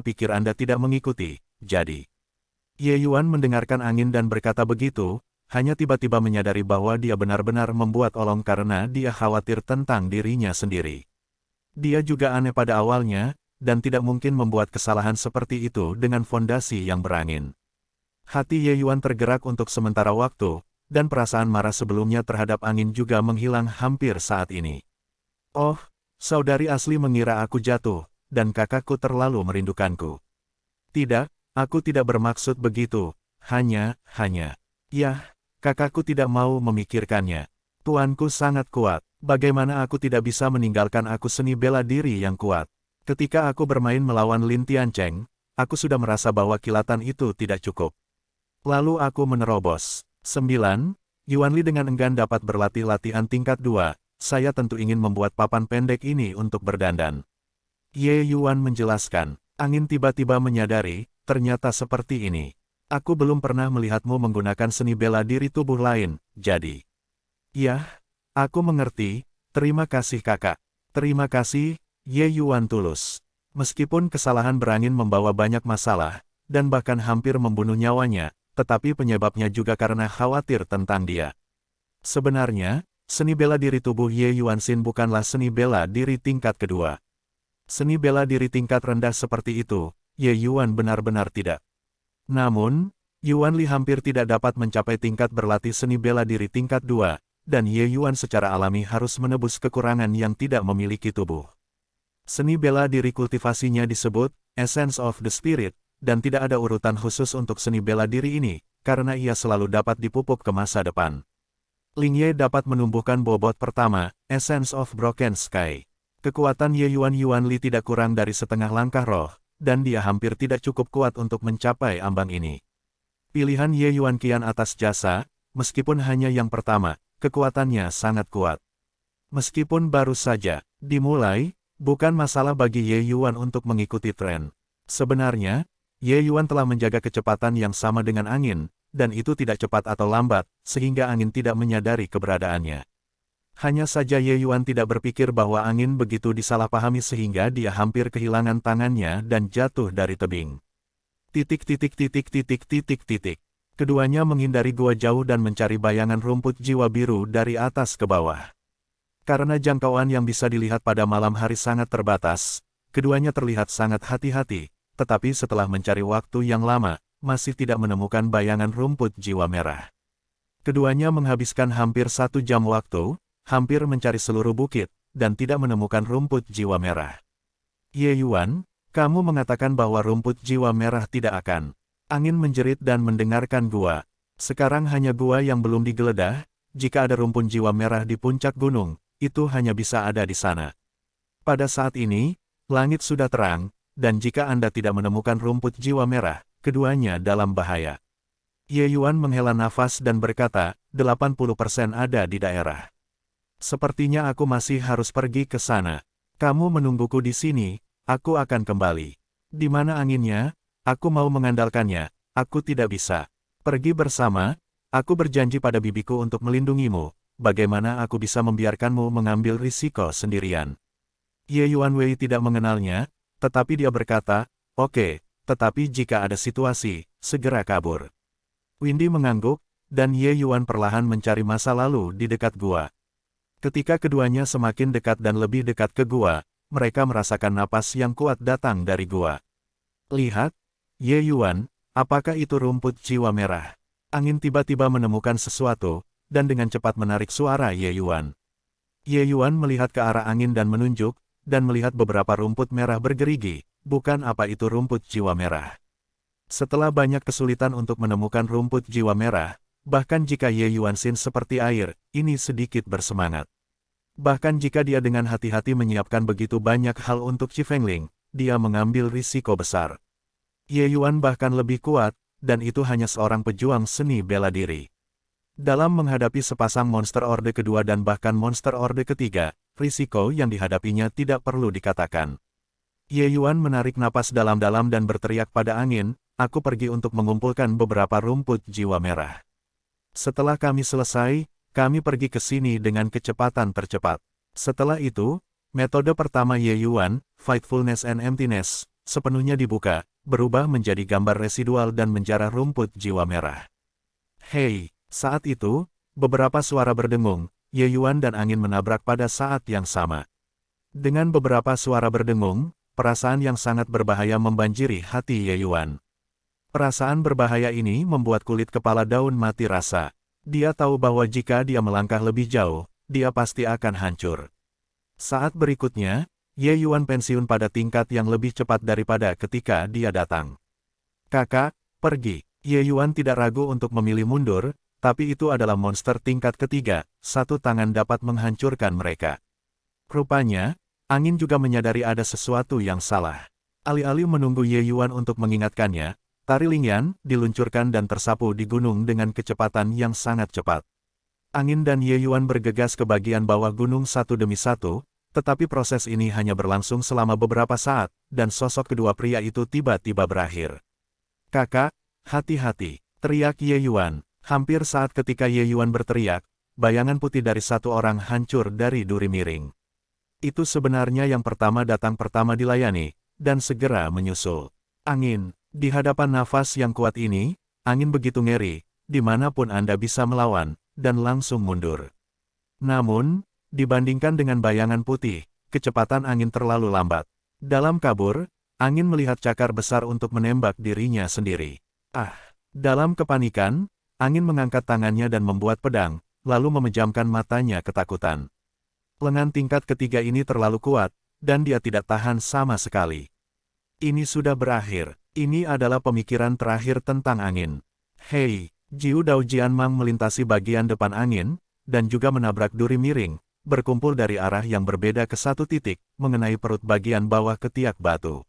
pikir Anda tidak mengikuti, jadi. Ye Yuan mendengarkan angin dan berkata begitu, hanya tiba-tiba menyadari bahwa dia benar-benar membuat olong karena dia khawatir tentang dirinya sendiri. Dia juga aneh pada awalnya, dan tidak mungkin membuat kesalahan seperti itu dengan fondasi yang berangin. Hati Ye Yuan tergerak untuk sementara waktu, dan perasaan marah sebelumnya terhadap angin juga menghilang hampir saat ini. Oh, saudari asli mengira aku jatuh, dan kakakku terlalu merindukanku. Tidak, aku tidak bermaksud begitu, hanya. Yah, kakakku tidak mau memikirkannya. Tuanku sangat kuat, bagaimana aku tidak bisa meninggalkan aku seni bela diri yang kuat. Ketika aku bermain melawan Lin Tiancheng, aku sudah merasa bahwa kilatan itu tidak cukup. Lalu aku menerobos. 9. Yuan Li dengan enggan dapat berlatih latihan tingkat 2, saya tentu ingin membuat papan pendek ini untuk berdandan. Ye Yuan menjelaskan, angin tiba-tiba menyadari, ternyata seperti ini. Aku belum pernah melihatmu menggunakan seni bela diri tubuh lain, jadi. Yah, aku mengerti, terima kasih kakak. Terima kasih, Ye Yuan tulus. Meskipun kesalahan berangin membawa banyak masalah, dan bahkan hampir membunuh nyawanya, tetapi penyebabnya juga karena khawatir tentang dia. Sebenarnya, seni bela diri tubuh Ye Yuanxin bukanlah seni bela diri tingkat kedua. Seni bela diri tingkat rendah seperti itu, Ye Yuan benar-benar tidak. Namun, Yuan Li hampir tidak dapat mencapai tingkat berlatih seni bela diri tingkat 2, dan Ye Yuan secara alami harus menebus kekurangan yang tidak memiliki tubuh. Seni bela diri kultivasinya disebut Essence of the Spirit, dan tidak ada urutan khusus untuk seni bela diri ini, karena ia selalu dapat dipupuk ke masa depan. Ling Ye dapat menumbuhkan bobot pertama, Essence of Broken Sky. Kekuatan Ye Yuan Li tidak kurang dari setengah langkah roh, dan dia hampir tidak cukup kuat untuk mencapai ambang ini. Pilihan Ye Yuan kian atas jasa, meskipun hanya yang pertama, kekuatannya sangat kuat. Meskipun baru saja dimulai, bukan masalah bagi Ye Yuan untuk mengikuti tren. Sebenarnya, Ye Yuan telah menjaga kecepatan yang sama dengan angin, dan itu tidak cepat atau lambat, sehingga angin tidak menyadari keberadaannya. Hanya saja Ye Yuan tidak berpikir bahwa angin begitu disalahpahami sehingga dia hampir kehilangan tangannya dan jatuh dari tebing. Keduanya menghindari gua jauh dan mencari bayangan rumput jiwa biru dari atas ke bawah. Karena jangkauan yang bisa dilihat pada malam hari sangat terbatas, keduanya terlihat sangat hati-hati. Tetapi setelah mencari waktu yang lama, masih tidak menemukan bayangan rumput jiwa merah. Keduanya menghabiskan hampir 1 jam waktu, hampir mencari seluruh bukit, dan tidak menemukan rumput jiwa merah. Ye Yuan, kamu mengatakan bahwa rumput jiwa merah tidak akan. Angin menjerit dan mendengarkan gua. Sekarang hanya gua yang belum digeledah, jika ada rumput jiwa merah di puncak gunung, itu hanya bisa ada di sana. Pada saat ini, langit sudah terang, dan jika Anda tidak menemukan rumput jiwa merah, keduanya dalam bahaya. Ye Yuan menghela nafas dan berkata, 80% ada di daerah. Sepertinya aku masih harus pergi ke sana. Kamu menungguku di sini, aku akan kembali. Di mana anginnya? Aku mau mengandalkannya, aku tidak bisa. Pergi bersama, aku berjanji pada bibiku untuk melindungimu, bagaimana aku bisa membiarkanmu mengambil risiko sendirian. Ye Yuan Wei tidak mengenalnya, tetapi dia berkata, oke, tetapi jika ada situasi, segera kabur. Windy mengangguk, dan Ye Yuan perlahan mencari masa lalu di dekat gua. Ketika keduanya semakin dekat dan lebih dekat ke gua, mereka merasakan napas yang kuat datang dari gua. Lihat, Ye Yuan, apakah itu rumput jiwa merah? Angin tiba-tiba menemukan sesuatu, dan dengan cepat menarik suara Ye Yuan. Ye Yuan melihat ke arah angin dan menunjuk, dan melihat beberapa rumput merah bergerigi, bukan apa itu rumput jiwa merah. Setelah banyak kesulitan untuk menemukan rumput jiwa merah, bahkan jika Ye Yuanxin seperti air, ini sedikit bersemangat. Bahkan jika dia dengan hati-hati menyiapkan begitu banyak hal untuk Qi Fengling, dia mengambil risiko besar. Ye Yuan bahkan lebih kuat, dan itu hanya seorang pejuang seni bela diri. Dalam menghadapi sepasang monster orde kedua dan bahkan monster orde ketiga, risiko yang dihadapinya tidak perlu dikatakan. Ye Yuan menarik napas dalam-dalam dan berteriak pada angin, aku pergi untuk mengumpulkan beberapa rumput jiwa merah. Setelah kami selesai, kami pergi ke sini dengan kecepatan tercepat. Setelah itu, metode pertama Ye Yuan, Fightfulness and Emptiness, sepenuhnya dibuka, berubah menjadi gambar residual dan menjarah rumput jiwa merah. Hei! Saat itu, beberapa suara berdengung, Ye Yuan dan angin menabrak pada saat yang sama. Dengan beberapa suara berdengung, perasaan yang sangat berbahaya membanjiri hati Ye Yuan. Perasaan berbahaya ini membuat kulit kepala daun mati rasa. Dia tahu bahwa jika dia melangkah lebih jauh, dia pasti akan hancur. Saat berikutnya, Ye Yuan pensiun pada tingkat yang lebih cepat daripada ketika dia datang. Kakak, pergi. Ye Yuan tidak ragu untuk memilih mundur, tapi itu adalah monster tingkat ketiga, satu tangan dapat menghancurkan mereka. Rupanya, Angin juga menyadari ada sesuatu yang salah. Alih-alih menunggu Ye Yuan untuk mengingatkannya, tari Lingyan diluncurkan dan tersapu di gunung dengan kecepatan yang sangat cepat. Angin dan Ye Yuan bergegas ke bagian bawah gunung satu demi satu, tetapi proses ini hanya berlangsung selama beberapa saat, dan sosok kedua pria itu tiba-tiba berakhir. "Kakak, hati-hati!" teriak Ye Yuan. Hampir saat ketika Ye Yuan berteriak, bayangan putih dari satu orang hancur dari duri miring. Itu sebenarnya yang pertama dilayani, dan segera menyusul. Angin, di hadapan nafas yang kuat ini, angin begitu ngeri, dimanapun Anda bisa melawan, dan langsung mundur. Namun, dibandingkan dengan bayangan putih, kecepatan angin terlalu lambat. Dalam kabur, angin melihat cakar besar untuk menembak dirinya sendiri. Dalam kepanikan, angin mengangkat tangannya dan membuat pedang, lalu memejamkan matanya ketakutan. Lengan tingkat ketiga ini terlalu kuat, dan dia tidak tahan sama sekali. Ini sudah berakhir. Ini adalah pemikiran terakhir tentang angin. Hei, Jiu Dao Jianmang melintasi bagian depan angin, dan juga menabrak duri miring, berkumpul dari arah yang berbeda ke satu titik, mengenai perut bagian bawah ketiak batu.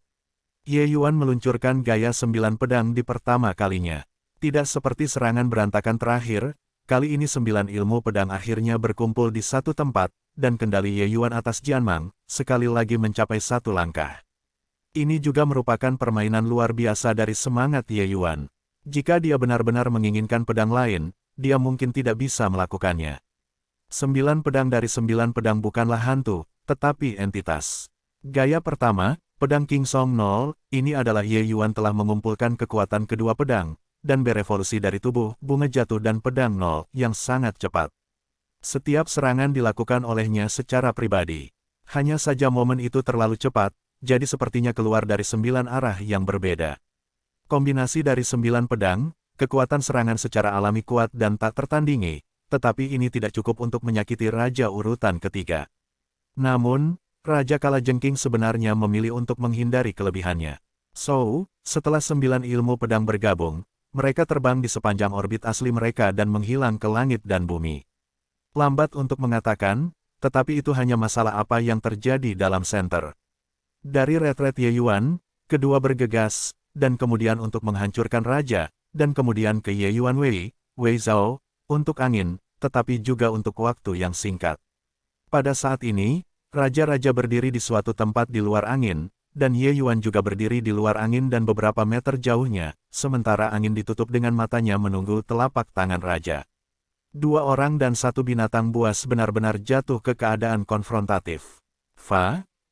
Ye Yuan meluncurkan gaya 9 pedang di pertama kalinya. Tidak seperti serangan berantakan terakhir, kali ini 9 ilmu pedang akhirnya berkumpul di satu tempat, dan kendali Ye Yuan atas Jianmang, sekali lagi mencapai satu langkah. Ini juga merupakan permainan luar biasa dari semangat Ye Yuan. Jika dia benar-benar menginginkan pedang lain, dia mungkin tidak bisa melakukannya. 9 pedang dari 9 pedang bukanlah hantu, tetapi entitas. Gaya pertama, pedang King Song 0, ini adalah Ye Yuan telah mengumpulkan kekuatan kedua pedang, dan berevolusi dari tubuh, bunga jatuh dan pedang 0, yang sangat cepat. Setiap serangan dilakukan olehnya secara pribadi. Hanya saja momen itu terlalu cepat, jadi sepertinya keluar dari 9 arah yang berbeda. Kombinasi dari 9 pedang, kekuatan serangan secara alami kuat dan tak tertandingi, tetapi ini tidak cukup untuk menyakiti Raja urutan ketiga. Namun, Raja Kalajengking sebenarnya memilih untuk menghindari kelebihannya. So, setelah 9 ilmu pedang bergabung, mereka terbang di sepanjang orbit asli mereka dan menghilang ke langit dan bumi. Lambat untuk mengatakan, tetapi itu hanya masalah apa yang terjadi dalam center. Dari retret Ye Yuan, kedua bergegas, dan kemudian untuk menghancurkan Raja, dan kemudian ke Ye Yuan Wei Zhao, untuk angin, tetapi juga untuk waktu yang singkat. Pada saat ini, Raja-Raja berdiri di suatu tempat di luar angin, dan Ye Yuan juga berdiri di luar angin dan beberapa meter jauhnya, sementara angin ditutup dengan matanya menunggu telapak tangan Raja. 2 orang dan 1 binatang buas benar-benar jatuh ke keadaan konfrontatif.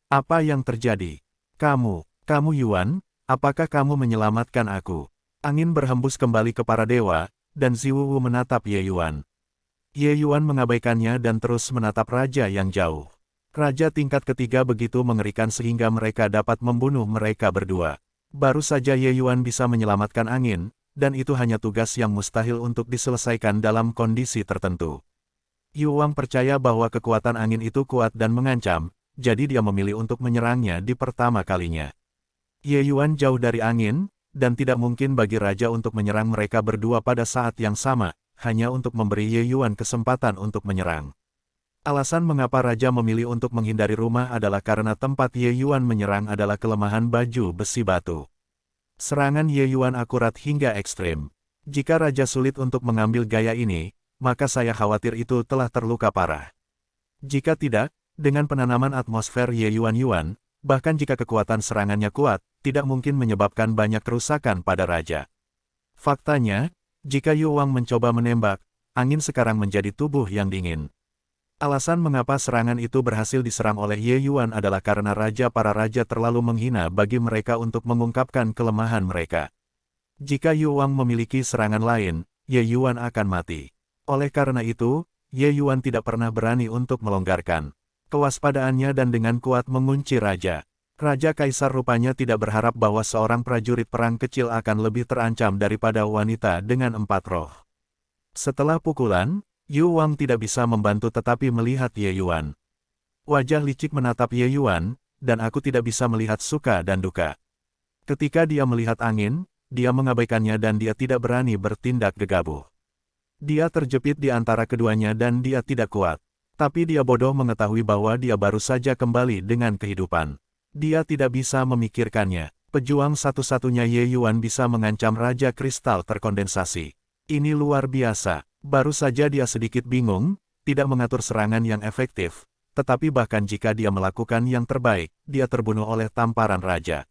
Apa yang terjadi? Kamu Yuan, apakah kamu menyelamatkan aku? Angin berhembus kembali ke para dewa, dan Ziwu menatap Ye Yuan. Ye Yuan mengabaikannya dan terus menatap Raja yang jauh. Raja tingkat ketiga begitu mengerikan sehingga mereka dapat membunuh mereka berdua. Baru saja Ye Yuan bisa menyelamatkan angin, dan itu hanya tugas yang mustahil untuk diselesaikan dalam kondisi tertentu. Yu Wang percaya bahwa kekuatan angin itu kuat dan mengancam, jadi dia memilih untuk menyerangnya di pertama kalinya. Ye Yuan jauh dari angin, dan tidak mungkin bagi Raja untuk menyerang mereka berdua pada saat yang sama, hanya untuk memberi Ye Yuan kesempatan untuk menyerang. Alasan mengapa Raja memilih untuk menghindari rumah adalah karena tempat Ye Yuan menyerang adalah kelemahan baju besi batu. Serangan Ye Yuan akurat hingga ekstrim. Jika Raja sulit untuk mengambil gaya ini, maka saya khawatir itu telah terluka parah. Jika tidak, dengan penanaman atmosfer Ye Yuan, bahkan jika kekuatan serangannya kuat, tidak mungkin menyebabkan banyak kerusakan pada Raja. Faktanya, jika Yu Wang mencoba menembak, angin sekarang menjadi tubuh yang dingin. Alasan mengapa serangan itu berhasil diserang oleh Ye Yuan adalah karena para raja terlalu menghina bagi mereka untuk mengungkapkan kelemahan mereka. Jika Yu Wang memiliki serangan lain, Ye Yuan akan mati. Oleh karena itu, Ye Yuan tidak pernah berani untuk melonggarkan kewaspadaannya dan dengan kuat mengunci Raja. Raja Kaisar rupanya tidak berharap bahwa seorang prajurit perang kecil akan lebih terancam daripada wanita dengan 4 roh. Setelah pukulan, Yu Wang tidak bisa membantu tetapi melihat Ye Yuan. Wajah licik menatap Ye Yuan, dan aku tidak bisa melihat suka dan duka. Ketika dia melihat angin, dia mengabaikannya dan dia tidak berani bertindak gegabah. Dia terjepit di antara keduanya dan dia tidak kuat. Tapi dia bodoh mengetahui bahwa dia baru saja kembali dengan kehidupan. Dia tidak bisa memikirkannya. Pejuang satu-satunya Ye Yuan bisa mengancam Raja Kristal terkondensasi. Ini luar biasa. Baru saja dia sedikit bingung, tidak mengatur serangan yang efektif. Tetapi bahkan jika dia melakukan yang terbaik, dia terbunuh oleh tamparan Raja.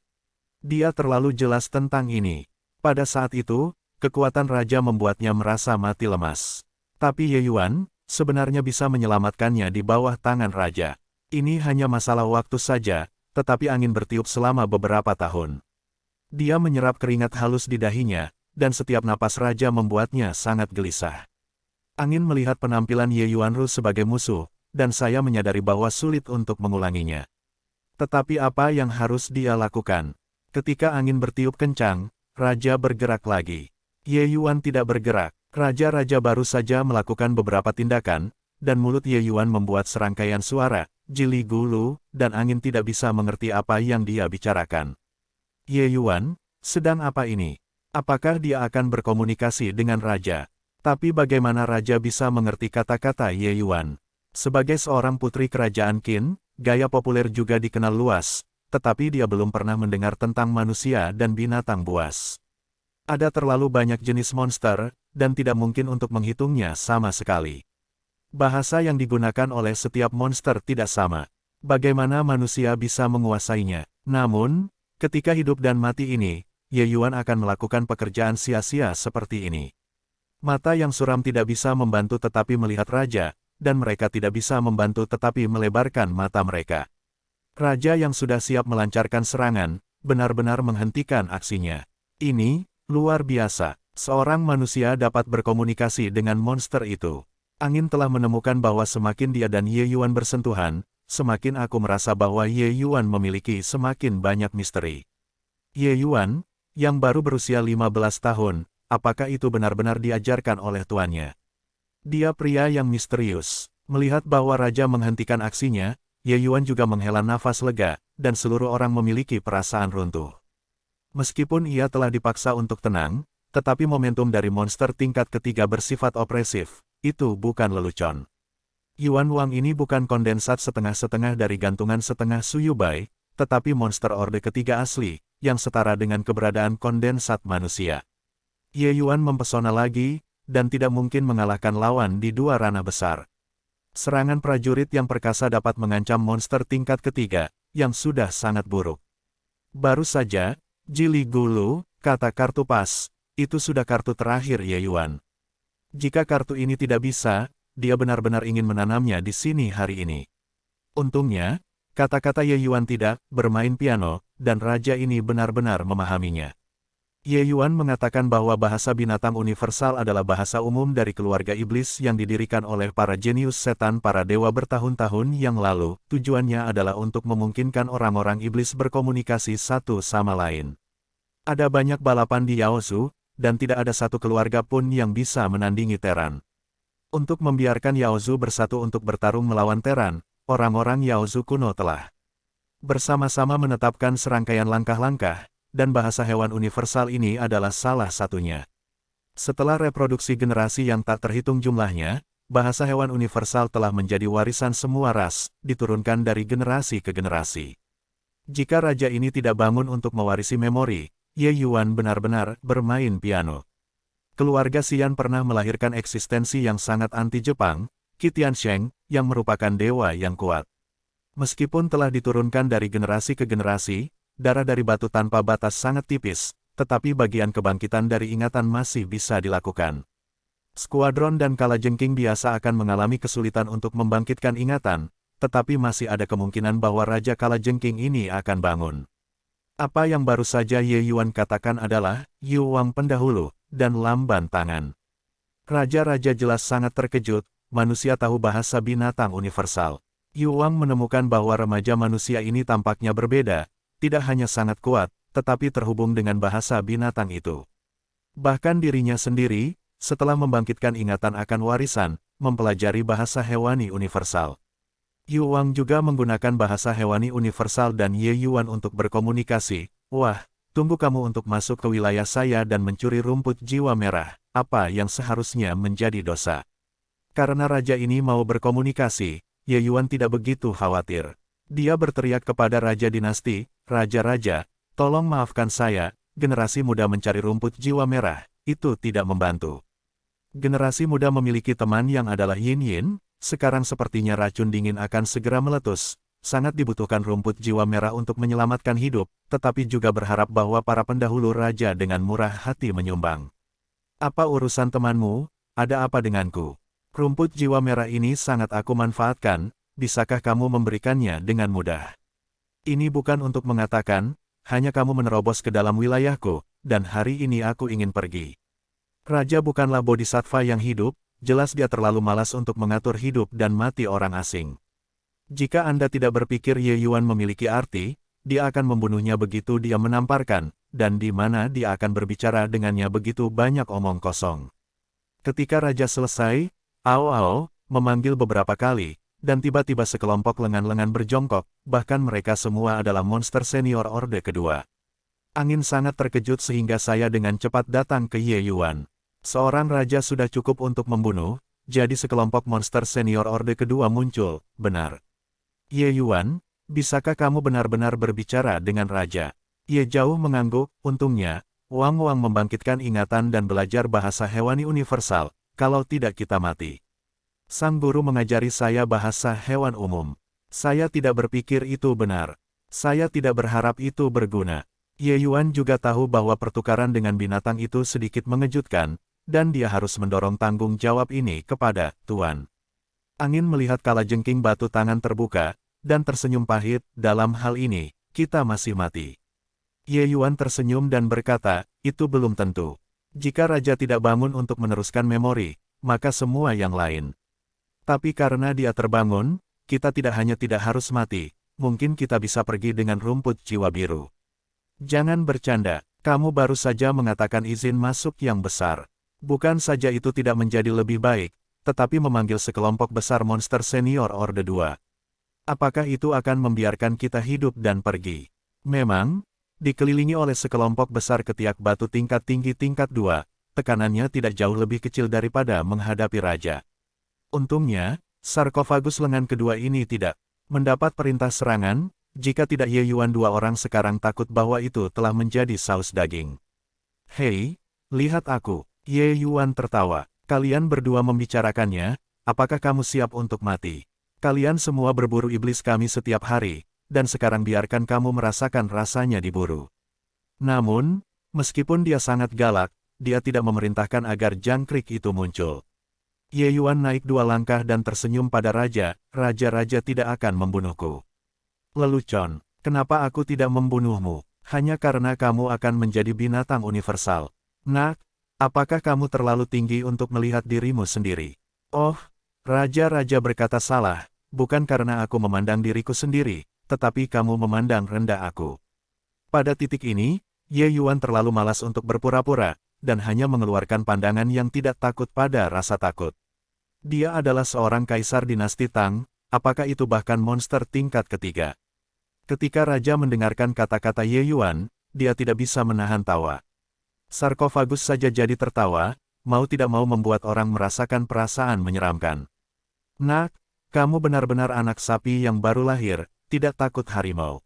Dia terlalu jelas tentang ini. Pada saat itu, kekuatan Raja membuatnya merasa mati lemas. Tapi Ye Yuan sebenarnya bisa menyelamatkannya di bawah tangan Raja. Ini hanya masalah waktu saja, tetapi angin bertiup selama beberapa tahun. Dia menyerap keringat halus di dahinya, dan setiap napas Raja membuatnya sangat gelisah. Angin melihat penampilan Ye Yuanru sebagai musuh, dan saya menyadari bahwa sulit untuk mengulanginya. Tetapi apa yang harus dia lakukan? Ketika angin bertiup kencang, Raja bergerak lagi. Ye Yuan tidak bergerak. Raja-raja baru saja melakukan beberapa tindakan, dan mulut Ye Yuan membuat serangkaian suara, jili gulu, dan angin tidak bisa mengerti apa yang dia bicarakan. Ye Yuan, sedang apa ini? Apakah dia akan berkomunikasi dengan Raja? Tapi bagaimana Raja bisa mengerti kata-kata Ye Yuan? Sebagai seorang putri kerajaan Qin, gaya populer juga dikenal luas, tetapi dia belum pernah mendengar tentang manusia dan binatang buas. Ada terlalu banyak jenis monster, dan tidak mungkin untuk menghitungnya sama sekali. Bahasa yang digunakan oleh setiap monster tidak sama. Bagaimana manusia bisa menguasainya? Namun, ketika hidup dan mati ini, Ye Yuan akan melakukan pekerjaan sia-sia seperti ini. Mata yang suram tidak bisa membantu tetapi melihat Raja, dan mereka tidak bisa membantu tetapi melebarkan mata mereka. Raja yang sudah siap melancarkan serangan, benar-benar menghentikan aksinya. Ini luar biasa. Seorang manusia dapat berkomunikasi dengan monster itu. Angin telah menemukan bahwa semakin dia dan Ye Yuan bersentuhan, semakin aku merasa bahwa Ye Yuan memiliki semakin banyak misteri. Ye Yuan, yang baru berusia 15 tahun, apakah itu benar-benar diajarkan oleh tuannya? Dia pria yang misterius. Melihat bahwa Raja menghentikan aksinya, Ye Yuan juga menghela nafas lega, dan seluruh orang memiliki perasaan runtuh. Meskipun ia telah dipaksa untuk tenang, tetapi momentum dari monster tingkat ketiga bersifat opresif, itu bukan lelucon. Yuan Wang ini bukan kondensat setengah-setengah dari gantungan setengah Suyubai, tetapi monster orde ketiga asli, yang setara dengan keberadaan kondensat manusia. Ye Yuan mempesona lagi, dan tidak mungkin mengalahkan lawan di dua ranah besar. Serangan prajurit yang perkasa dapat mengancam monster tingkat ketiga, yang sudah sangat buruk. Baru saja, Jili Gulu, kata kartu pas, itu sudah kartu terakhir Ye Yuan. Jika kartu ini tidak bisa, dia benar-benar ingin menanamnya di sini hari ini. Untungnya, kata-kata Ye Yuan tidak bermain piano, dan Raja ini benar-benar memahaminya. Ye Yuan mengatakan bahwa bahasa binatang universal adalah bahasa umum dari keluarga iblis yang didirikan oleh para jenius setan para dewa bertahun-tahun yang lalu. Tujuannya adalah untuk memungkinkan orang-orang iblis berkomunikasi satu sama lain. Ada banyak balapan di Yaozu, dan tidak ada satu keluarga pun yang bisa menandingi Teran. Untuk membiarkan Yaozu bersatu untuk bertarung melawan Teran, orang-orang Yaozu kuno telah bersama-sama menetapkan serangkaian langkah-langkah, dan bahasa hewan universal ini adalah salah satunya. Setelah reproduksi generasi yang tak terhitung jumlahnya, bahasa hewan universal telah menjadi warisan semua ras, diturunkan dari generasi ke generasi. Jika raja ini tidak bangun untuk mewarisi memori, Ye Yuan benar-benar bermain piano. Keluarga Xian pernah melahirkan eksistensi yang sangat anti-Jepang, Qi Tiansheng, yang merupakan dewa yang kuat. Meskipun telah diturunkan dari generasi ke generasi, darah dari batu tanpa batas sangat tipis, tetapi bagian kebangkitan dari ingatan masih bisa dilakukan. Skuadron dan kalajengking biasa akan mengalami kesulitan untuk membangkitkan ingatan, tetapi masih ada kemungkinan bahwa Raja Kalajengking ini akan bangun. Apa yang baru saja Ye Yuan katakan adalah, Yu Wang pendahulu, dan lamban tangan. Raja-raja jelas sangat terkejut, manusia tahu bahasa binatang universal. Yu Wang menemukan bahwa remaja manusia ini tampaknya berbeda, tidak hanya sangat kuat, tetapi terhubung dengan bahasa binatang itu. Bahkan dirinya sendiri, setelah membangkitkan ingatan akan warisan, mempelajari bahasa hewani universal. Yu Wang juga menggunakan bahasa hewani universal dan Ye Yuan untuk berkomunikasi. Wah, tunggu kamu untuk masuk ke wilayah saya dan mencuri rumput jiwa merah, apa yang seharusnya menjadi dosa. Karena raja ini mau berkomunikasi, Ye Yuan tidak begitu khawatir. Dia berteriak kepada Raja Dinasti, "Raja-raja, tolong maafkan saya, generasi muda mencari rumput jiwa merah, itu tidak membantu. Generasi muda memiliki teman yang adalah Yin Yin, sekarang sepertinya racun dingin akan segera meletus. Sangat dibutuhkan rumput jiwa merah untuk menyelamatkan hidup, tetapi juga berharap bahwa para pendahulu raja dengan murah hati menyumbang. Apa urusan temanmu? Ada apa denganku? Rumput jiwa merah ini sangat aku manfaatkan, bisakah kamu memberikannya dengan mudah? Ini bukan untuk mengatakan, hanya kamu menerobos ke dalam wilayahku, dan hari ini aku ingin pergi. Raja bukanlah bodhisattva yang hidup, jelas dia terlalu malas untuk mengatur hidup dan mati orang asing. Jika Anda tidak berpikir Ye Yuan memiliki arti, dia akan membunuhnya begitu dia menamparkan, dan di mana dia akan berbicara dengannya begitu banyak omong kosong. Ketika Raja selesai, Ao Ao memanggil beberapa kali, dan tiba-tiba sekelompok lengan-lengan berjongkok, bahkan mereka semua adalah monster senior Orde Kedua. Angin sangat terkejut sehingga saya dengan cepat datang ke Ye Yuan. Seorang raja sudah cukup untuk membunuh, jadi sekelompok monster senior Orde Kedua muncul, benar. Ye Yuan, bisakah kamu benar-benar berbicara dengan raja? Ye jauh mengangguk, untungnya, Wang Wang membangkitkan ingatan dan belajar bahasa hewani universal, kalau tidak kita mati. Sang guru mengajari saya bahasa hewan umum. Saya tidak berpikir itu benar. Saya tidak berharap itu berguna. Ye Yuan juga tahu bahwa pertukaran dengan binatang itu sedikit mengejutkan, dan dia harus mendorong tanggung jawab ini kepada Tuan. Angin melihat kalajengking batu tangan terbuka, dan tersenyum pahit, dalam hal ini, kita masih mati. Ye Yuan tersenyum dan berkata, itu belum tentu. Jika raja tidak bangun untuk meneruskan memori, maka semua yang lain. Tapi karena dia terbangun, kita tidak hanya tidak harus mati, mungkin kita bisa pergi dengan rumput jiwa biru. Jangan bercanda, kamu baru saja mengatakan izin masuk yang besar. Bukan saja itu tidak menjadi lebih baik, tetapi memanggil sekelompok besar monster senior Orde 2. Apakah itu akan membiarkan kita hidup dan pergi? Memang, dikelilingi oleh sekelompok besar ketiak batu tingkat tinggi tingkat 2, tekanannya tidak jauh lebih kecil daripada menghadapi raja. Untungnya, sarkofagus lengan kedua ini tidak mendapat perintah serangan, jika tidak Ye Yuan dua orang sekarang takut bahwa itu telah menjadi saus daging. Hei, lihat aku. Ye Yuan tertawa. Kalian berdua membicarakannya, apakah kamu siap untuk mati? Kalian semua berburu iblis kami setiap hari, dan sekarang biarkan kamu merasakan rasanya diburu. Namun, meskipun dia sangat galak, dia tidak memerintahkan agar jangkrik itu muncul. Ye Yuan naik 2 langkah dan tersenyum pada raja, raja-raja tidak akan membunuhku. Lelucon, kenapa aku tidak membunuhmu? Hanya karena kamu akan menjadi binatang universal. Nak, apakah kamu terlalu tinggi untuk melihat dirimu sendiri? Oh, raja-raja berkata salah, bukan karena aku memandang diriku sendiri, tetapi kamu memandang rendah aku. Pada titik ini, Ye Yuan terlalu malas untuk berpura-pura, dan hanya mengeluarkan pandangan yang tidak takut pada rasa takut. Dia adalah seorang kaisar dinasti Tang, apakah itu bahkan monster tingkat ketiga? Ketika raja mendengarkan kata-kata Ye Yuan, dia tidak bisa menahan tawa. Sarkofagus saja jadi tertawa, mau tidak mau membuat orang merasakan perasaan menyeramkan. Nak, kamu benar-benar anak sapi yang baru lahir, tidak takut harimau.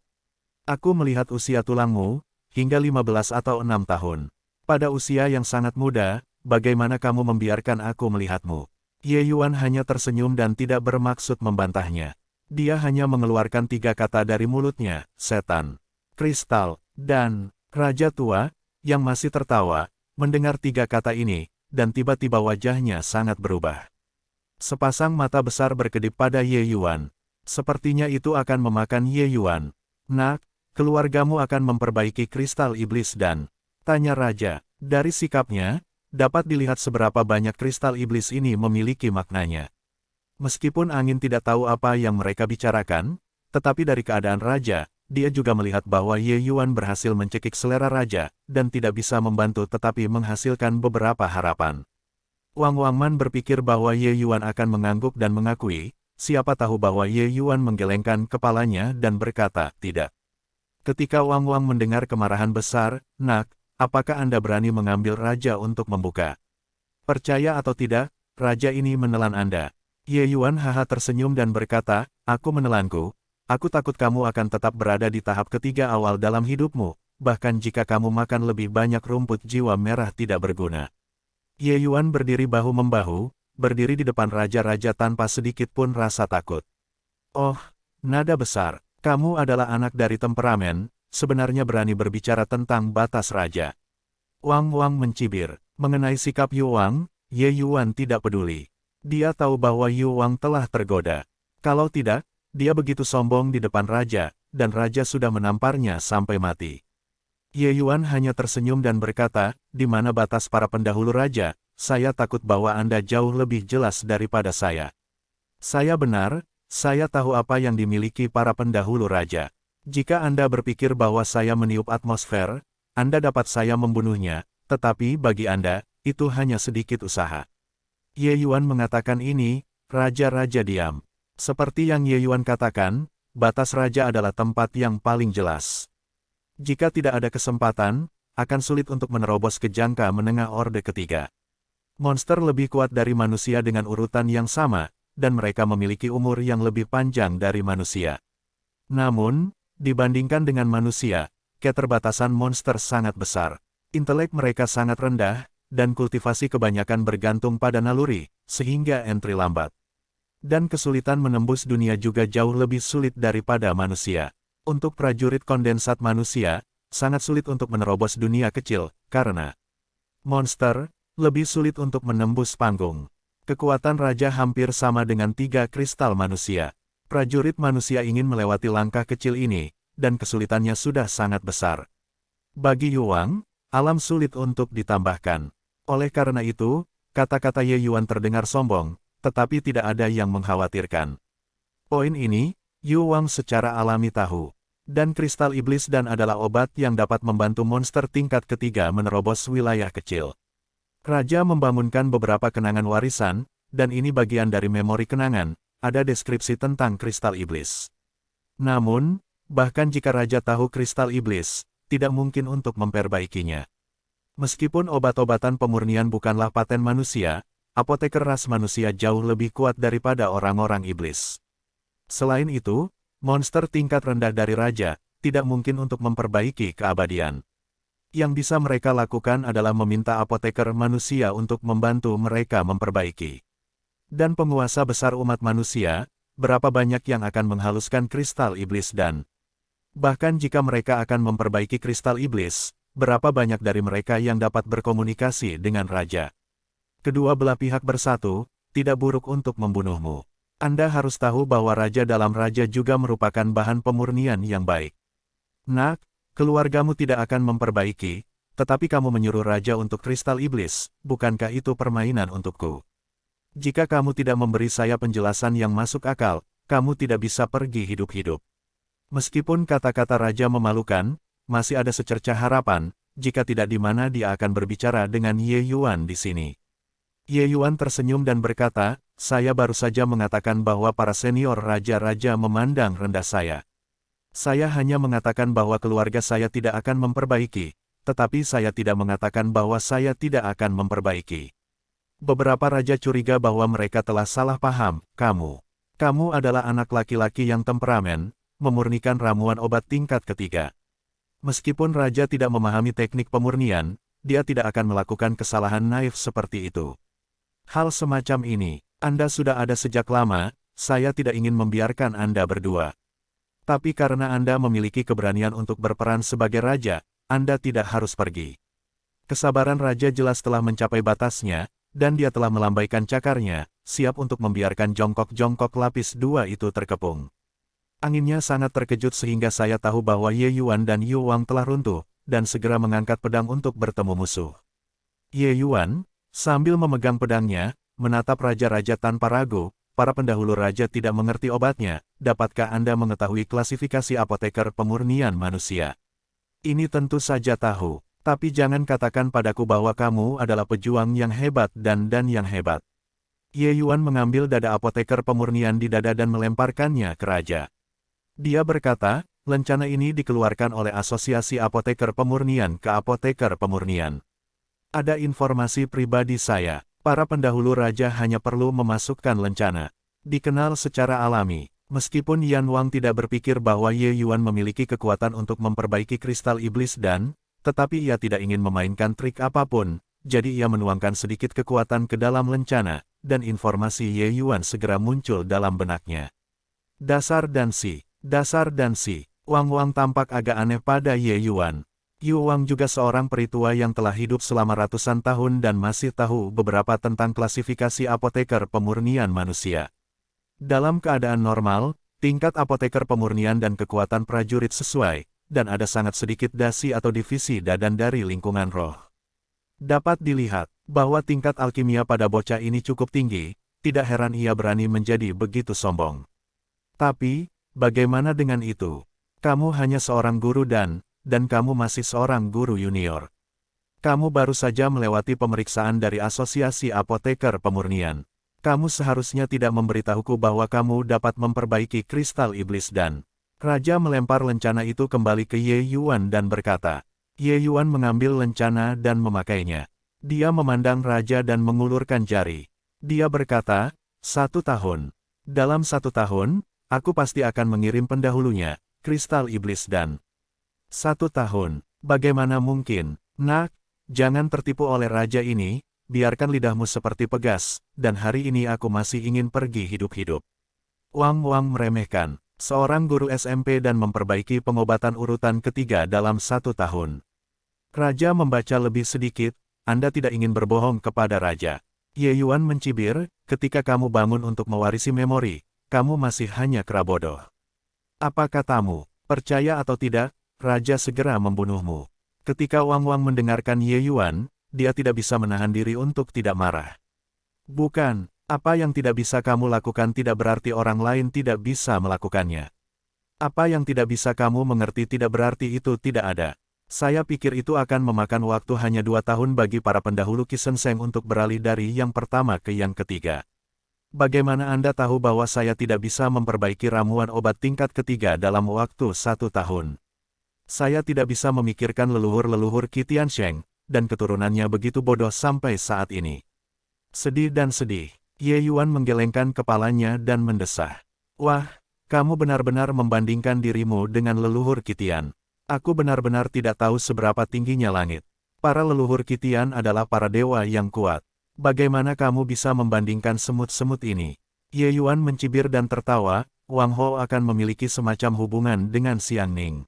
Aku melihat usia tulangmu, hingga 15 atau 6 tahun. Pada usia yang sangat muda, bagaimana kamu membiarkan aku melihatmu? Ye Yuan hanya tersenyum dan tidak bermaksud membantahnya. Dia hanya mengeluarkan 3 kata dari mulutnya, setan, kristal, dan raja tua, yang masih tertawa, mendengar 3 kata ini, dan tiba-tiba wajahnya sangat berubah. Sepasang mata besar berkedip pada Ye Yuan. Sepertinya itu akan memakan Ye Yuan. Nak, keluargamu akan memperbaiki kristal iblis dan... Tanya raja, dari sikapnya, dapat dilihat seberapa banyak kristal iblis ini memiliki maknanya. Meskipun angin tidak tahu apa yang mereka bicarakan, tetapi dari keadaan raja, dia juga melihat bahwa Ye Yuan berhasil mencekik selera raja, dan tidak bisa membantu tetapi menghasilkan beberapa harapan. Wang Wangman berpikir bahwa Ye Yuan akan mengangguk dan mengakui, siapa tahu bahwa Ye Yuan menggelengkan kepalanya dan berkata, tidak. Ketika Wang Wang mendengar kemarahan besar, nak, apakah Anda berani mengambil raja untuk membuka? Percaya atau tidak, raja ini menelan Anda. Ye Yuan haha tersenyum dan berkata, aku menelanku. Aku takut kamu akan tetap berada di tahap ketiga awal dalam hidupmu, bahkan jika kamu makan lebih banyak rumput jiwa merah tidak berguna. Ye Yuan berdiri bahu-membahu, berdiri di depan raja-raja tanpa sedikit pun rasa takut. Oh, nada besar, kamu adalah anak dari temperamen, sebenarnya berani berbicara tentang batas raja. Wang Wang mencibir. Mengenai sikap Yu Wang, Ye Yuan tidak peduli. Dia tahu bahwa Yu Wang telah tergoda. Kalau tidak, dia begitu sombong di depan raja, dan raja sudah menamparnya sampai mati. Ye Yuan hanya tersenyum dan berkata, di mana batas para pendahulu raja, saya takut bahwa Anda jauh lebih jelas daripada saya. Saya benar, saya tahu apa yang dimiliki para pendahulu raja. Jika Anda berpikir bahwa saya meniup atmosfer, Anda dapat saya membunuhnya, tetapi bagi Anda, itu hanya sedikit usaha. Ye Yuan mengatakan ini, raja-raja diam. Seperti yang Ye Yuan katakan, batas raja adalah tempat yang paling jelas. Jika tidak ada kesempatan, akan sulit untuk menerobos ke jangka menengah Orde Ketiga. Monster lebih kuat dari manusia dengan urutan yang sama, dan mereka memiliki umur yang lebih panjang dari manusia. Namun, dibandingkan dengan manusia, keterbatasan monster sangat besar. Intelek mereka sangat rendah, dan kultivasi kebanyakan bergantung pada naluri, sehingga entry lambat. Dan kesulitan menembus dunia juga jauh lebih sulit daripada manusia. Untuk prajurit kondensat manusia, sangat sulit untuk menerobos dunia kecil, karena monster lebih sulit untuk menembus panggung. Kekuatan raja hampir sama dengan 3 kristal manusia. Prajurit manusia ingin melewati langkah kecil ini, dan kesulitannya sudah sangat besar. Bagi Yu Wang, alam sulit untuk ditambahkan. Oleh karena itu, kata-kata Ye Yuan terdengar sombong, tetapi tidak ada yang mengkhawatirkan. Poin ini, Yu Wang secara alami tahu. Dan kristal iblis dan adalah obat yang dapat membantu monster tingkat ketiga menerobos wilayah kecil. Raja membangunkan beberapa kenangan warisan, dan ini bagian dari memori kenangan, ada deskripsi tentang kristal iblis. Namun, bahkan jika raja tahu kristal iblis, tidak mungkin untuk memperbaikinya. Meskipun obat-obatan pemurnian bukanlah paten manusia, apoteker ras manusia jauh lebih kuat daripada orang-orang iblis. Selain itu, monster tingkat rendah dari raja, tidak mungkin untuk memperbaiki keabadian. Yang bisa mereka lakukan adalah meminta apoteker manusia untuk membantu mereka memperbaiki. Dan penguasa besar umat manusia, berapa banyak yang akan menghaluskan kristal iblis dan bahkan jika mereka akan memperbaiki kristal iblis, berapa banyak dari mereka yang dapat berkomunikasi dengan raja. Kedua belah pihak bersatu, tidak buruk untuk membunuhmu. Anda harus tahu bahwa raja dalam raja juga merupakan bahan pemurnian yang baik. Nak, keluargamu tidak akan memperbaiki, tetapi kamu menyuruh raja untuk kristal iblis, bukankah itu permainan untukku? Jika kamu tidak memberi saya penjelasan yang masuk akal, kamu tidak bisa pergi hidup-hidup. Meskipun kata-kata raja memalukan, masih ada secercah harapan, jika tidak di mana dia akan berbicara dengan Ye Yuan di sini. Ye Yuan tersenyum dan berkata, saya baru saja mengatakan bahwa para senior raja-raja memandang rendah saya. Saya hanya mengatakan bahwa keluarga saya tidak akan memperbaiki, tetapi saya tidak mengatakan bahwa saya tidak akan memperbaiki. Beberapa raja curiga bahwa mereka telah salah paham, kamu adalah anak laki-laki yang temperamen, memurnikan ramuan obat tingkat ketiga. Meskipun raja tidak memahami teknik pemurnian, dia tidak akan melakukan kesalahan naif seperti itu. Hal semacam ini, Anda sudah ada sejak lama, saya tidak ingin membiarkan Anda berdua. Tapi karena Anda memiliki keberanian untuk berperan sebagai raja, Anda tidak harus pergi. Kesabaran raja jelas telah mencapai batasnya, dan dia telah melambaikan cakarnya, siap untuk membiarkan jongkok-jongkok lapis 2 itu terkepung. Anginnya sangat terkejut sehingga saya tahu bahwa Ye Yuan dan Yu Wang telah runtuh, dan segera mengangkat pedang untuk bertemu musuh. Ye Yuan, sambil memegang pedangnya, menatap raja-raja tanpa ragu, para pendahulu raja tidak mengerti obatnya, dapatkah Anda mengetahui klasifikasi apoteker pemurnian manusia? Ini tentu saja tahu, tapi jangan katakan padaku bahwa kamu adalah pejuang yang hebat dan yang hebat. Ye Yuan mengambil dada apoteker pemurnian di dada dan melemparkannya ke raja. Dia berkata, lencana ini dikeluarkan oleh Asosiasi Apoteker Pemurnian ke Apoteker Pemurnian. Ada informasi pribadi saya. Para pendahulu raja hanya perlu memasukkan lencana. Dikenal secara alami, meskipun Yan Wang tidak berpikir bahwa Ye Yuan memiliki kekuatan untuk memperbaiki kristal iblis dan, tetapi ia tidak ingin memainkan trik apapun, jadi ia menuangkan sedikit kekuatan ke dalam lencana, dan informasi Ye Yuan segera muncul dalam benaknya. Dasar Dansi. Wang Wang tampak agak aneh pada Ye Yuan. Yu Wang juga seorang peritua yang telah hidup selama ratusan tahun dan masih tahu beberapa tentang klasifikasi apoteker pemurnian manusia. Dalam keadaan normal, tingkat apoteker pemurnian dan kekuatan prajurit sesuai, dan ada sangat sedikit dasi atau divisi dadan dari lingkungan roh. Dapat dilihat bahwa tingkat alkimia pada bocah ini cukup tinggi, tidak heran ia berani menjadi begitu sombong. Tapi, bagaimana dengan itu? Kamu hanya seorang guru dan kamu masih seorang guru junior. Kamu baru saja melewati pemeriksaan dari Asosiasi Apoteker Pemurnian. Kamu seharusnya tidak memberitahuku bahwa kamu dapat memperbaiki kristal iblis dan... Raja melempar lencana itu kembali ke Ye Yuan dan berkata. Ye Yuan mengambil lencana dan memakainya. Dia memandang raja dan mengulurkan jari. Dia berkata, 1 tahun. Dalam 1 tahun, aku pasti akan mengirim pendahulunya, kristal iblis dan... 1 tahun, bagaimana mungkin? Nak, jangan tertipu oleh raja ini, biarkan lidahmu seperti pegas, dan hari ini aku masih ingin pergi hidup-hidup. Wang Wang meremehkan, seorang guru SMP dan memperbaiki pengobatan urutan ketiga dalam 1 tahun. Raja membaca lebih sedikit, Anda tidak ingin berbohong kepada raja. Ye Yuan mencibir, ketika kamu bangun untuk mewarisi memori, kamu masih hanya kera bodoh. Apa katamu, percaya atau tidak, raja segera membunuhmu. Ketika Wang Wang mendengarkan Ye Yuan, dia tidak bisa menahan diri untuk tidak marah. Bukan, apa yang tidak bisa kamu lakukan tidak berarti orang lain tidak bisa melakukannya. Apa yang tidak bisa kamu mengerti tidak berarti itu tidak ada. Saya pikir itu akan memakan waktu hanya 2 tahun bagi para pendahulu Qi Shen Zeng untuk beralih dari yang pertama ke yang ketiga. Bagaimana Anda tahu bahwa saya tidak bisa memperbaiki ramuan obat tingkat ketiga dalam waktu 1 tahun? Saya tidak bisa memikirkan leluhur-leluhur Qi Tiansheng, dan keturunannya begitu bodoh sampai saat ini. Sedih dan sedih, Ye Yuan menggelengkan kepalanya dan mendesah. Wah, kamu benar-benar membandingkan dirimu dengan leluhur Qi Tian. Aku benar-benar tidak tahu seberapa tingginya langit. Para leluhur Qi Tian adalah para dewa yang kuat. Bagaimana kamu bisa membandingkan semut-semut ini? Ye Yuan mencibir dan tertawa, Wang Ho akan memiliki semacam hubungan dengan Xiang Ning.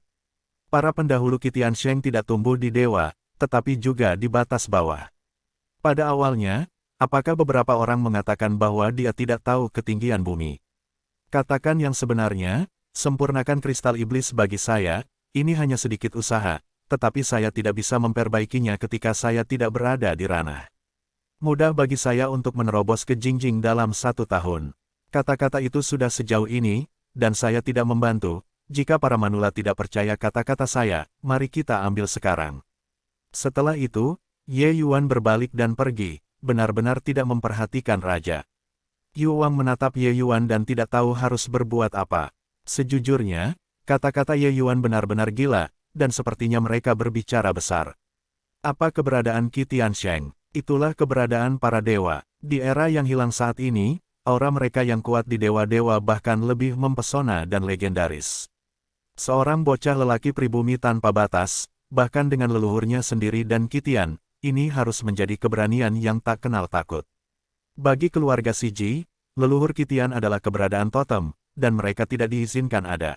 Para pendahulu Qi Tiansheng tidak tumbuh di dewa, tetapi juga di batas bawah. Pada awalnya, apakah beberapa orang mengatakan bahwa dia tidak tahu ketinggian bumi? Katakan yang sebenarnya, sempurnakan kristal iblis bagi saya, ini hanya sedikit usaha, tetapi saya tidak bisa memperbaikinya ketika saya tidak berada di ranah. Mudah bagi saya untuk menerobos ke Jingjing dalam 1 tahun. Kata-kata itu sudah sejauh ini, dan saya tidak membantu. Jika para manula tidak percaya kata-kata saya, mari kita ambil sekarang. Setelah itu, Ye Yuan berbalik dan pergi, benar-benar tidak memperhatikan raja. Yu Wang menatap Ye Yuan dan tidak tahu harus berbuat apa. Sejujurnya, kata-kata Ye Yuan benar-benar gila, dan sepertinya mereka berbicara besar. Apa keberadaan Qi Tiansheng? Itulah keberadaan para dewa. Di era yang hilang saat ini, aura mereka yang kuat di dewa-dewa bahkan lebih mempesona dan legendaris. Seorang bocah lelaki pribumi tanpa batas, bahkan dengan leluhurnya sendiri dan Qi Tian, ini harus menjadi keberanian yang tak kenal takut. Bagi keluarga Siji, leluhur Qi Tian adalah keberadaan totem, dan mereka tidak diizinkan ada.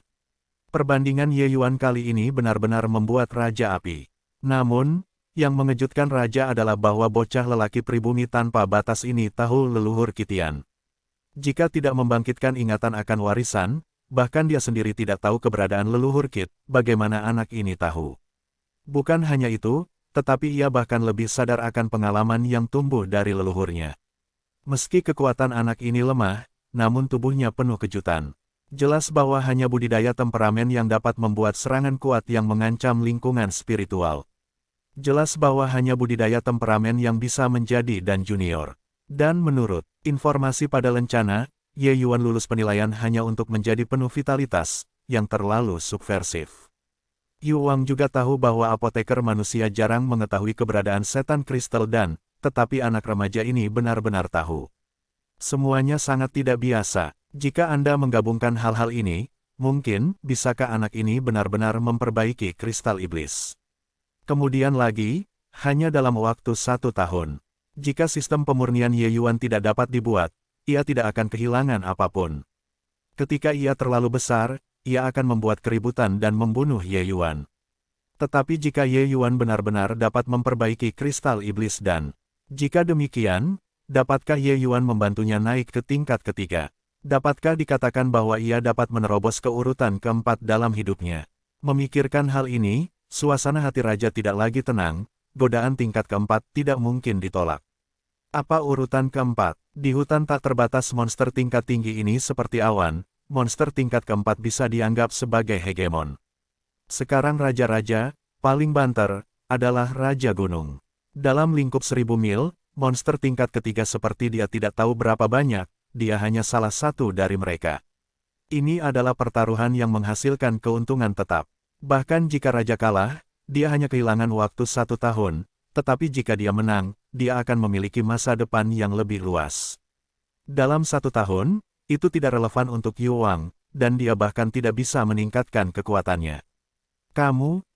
Perbandingan Ye Yuan kali ini benar-benar membuat Raja api. Namun, yang mengejutkan Raja adalah bahwa bocah lelaki pribumi tanpa batas ini tahu leluhur Qi Tian. Jika tidak membangkitkan ingatan akan warisan, bahkan dia sendiri tidak tahu keberadaan leluhur Qi, bagaimana anak ini tahu? Bukan hanya itu, tetapi ia bahkan lebih sadar akan pengalaman yang tumbuh dari leluhurnya. Meski kekuatan anak ini lemah, namun tubuhnya penuh kejutan. Jelas bahwa hanya budidaya temperamen yang dapat membuat serangan kuat yang mengancam lingkungan spiritual. Jelas bahwa hanya budidaya temperamen yang bisa menjadi dan junior. Dan menurut informasi pada lencana, Ye Yuan lulus penilaian hanya untuk menjadi penuh vitalitas, yang terlalu subversif. Yu Wang juga tahu bahwa apoteker manusia jarang mengetahui keberadaan setan kristal dan, tetapi anak remaja ini benar-benar tahu. Semuanya sangat tidak biasa. Jika Anda menggabungkan hal-hal ini, mungkin, bisakah anak ini benar-benar memperbaiki kristal iblis? Kemudian lagi, hanya dalam waktu 1 tahun. Jika sistem pemurnian Ye Yuan tidak dapat dibuat, ia tidak akan kehilangan apapun. Ketika ia terlalu besar, ia akan membuat keributan dan membunuh Ye Yuan. Tetapi jika Ye Yuan benar-benar dapat memperbaiki kristal iblis dan, jika demikian, dapatkah Ye Yuan membantunya naik ke tingkat ketiga? Dapatkah dikatakan bahwa ia dapat menerobos ke urutan keempat dalam hidupnya? Memikirkan hal ini, suasana hati raja tidak lagi tenang, godaan tingkat keempat tidak mungkin ditolak. Apa urutan keempat? Di hutan tak terbatas monster tingkat tinggi ini seperti awan, monster tingkat keempat bisa dianggap sebagai hegemon. Sekarang raja-raja, paling banter, adalah Raja Gunung. Dalam lingkup 1000 mil, monster tingkat ketiga seperti dia tidak tahu berapa banyak, dia hanya salah satu dari mereka. Ini adalah pertaruhan yang menghasilkan keuntungan tetap. Bahkan jika raja kalah, dia hanya kehilangan waktu 1 tahun, tetapi jika dia menang, dia akan memiliki masa depan yang lebih luas. Dalam 1 tahun, itu tidak relevan untuk Yu Wang, dan dia bahkan tidak bisa meningkatkan kekuatannya.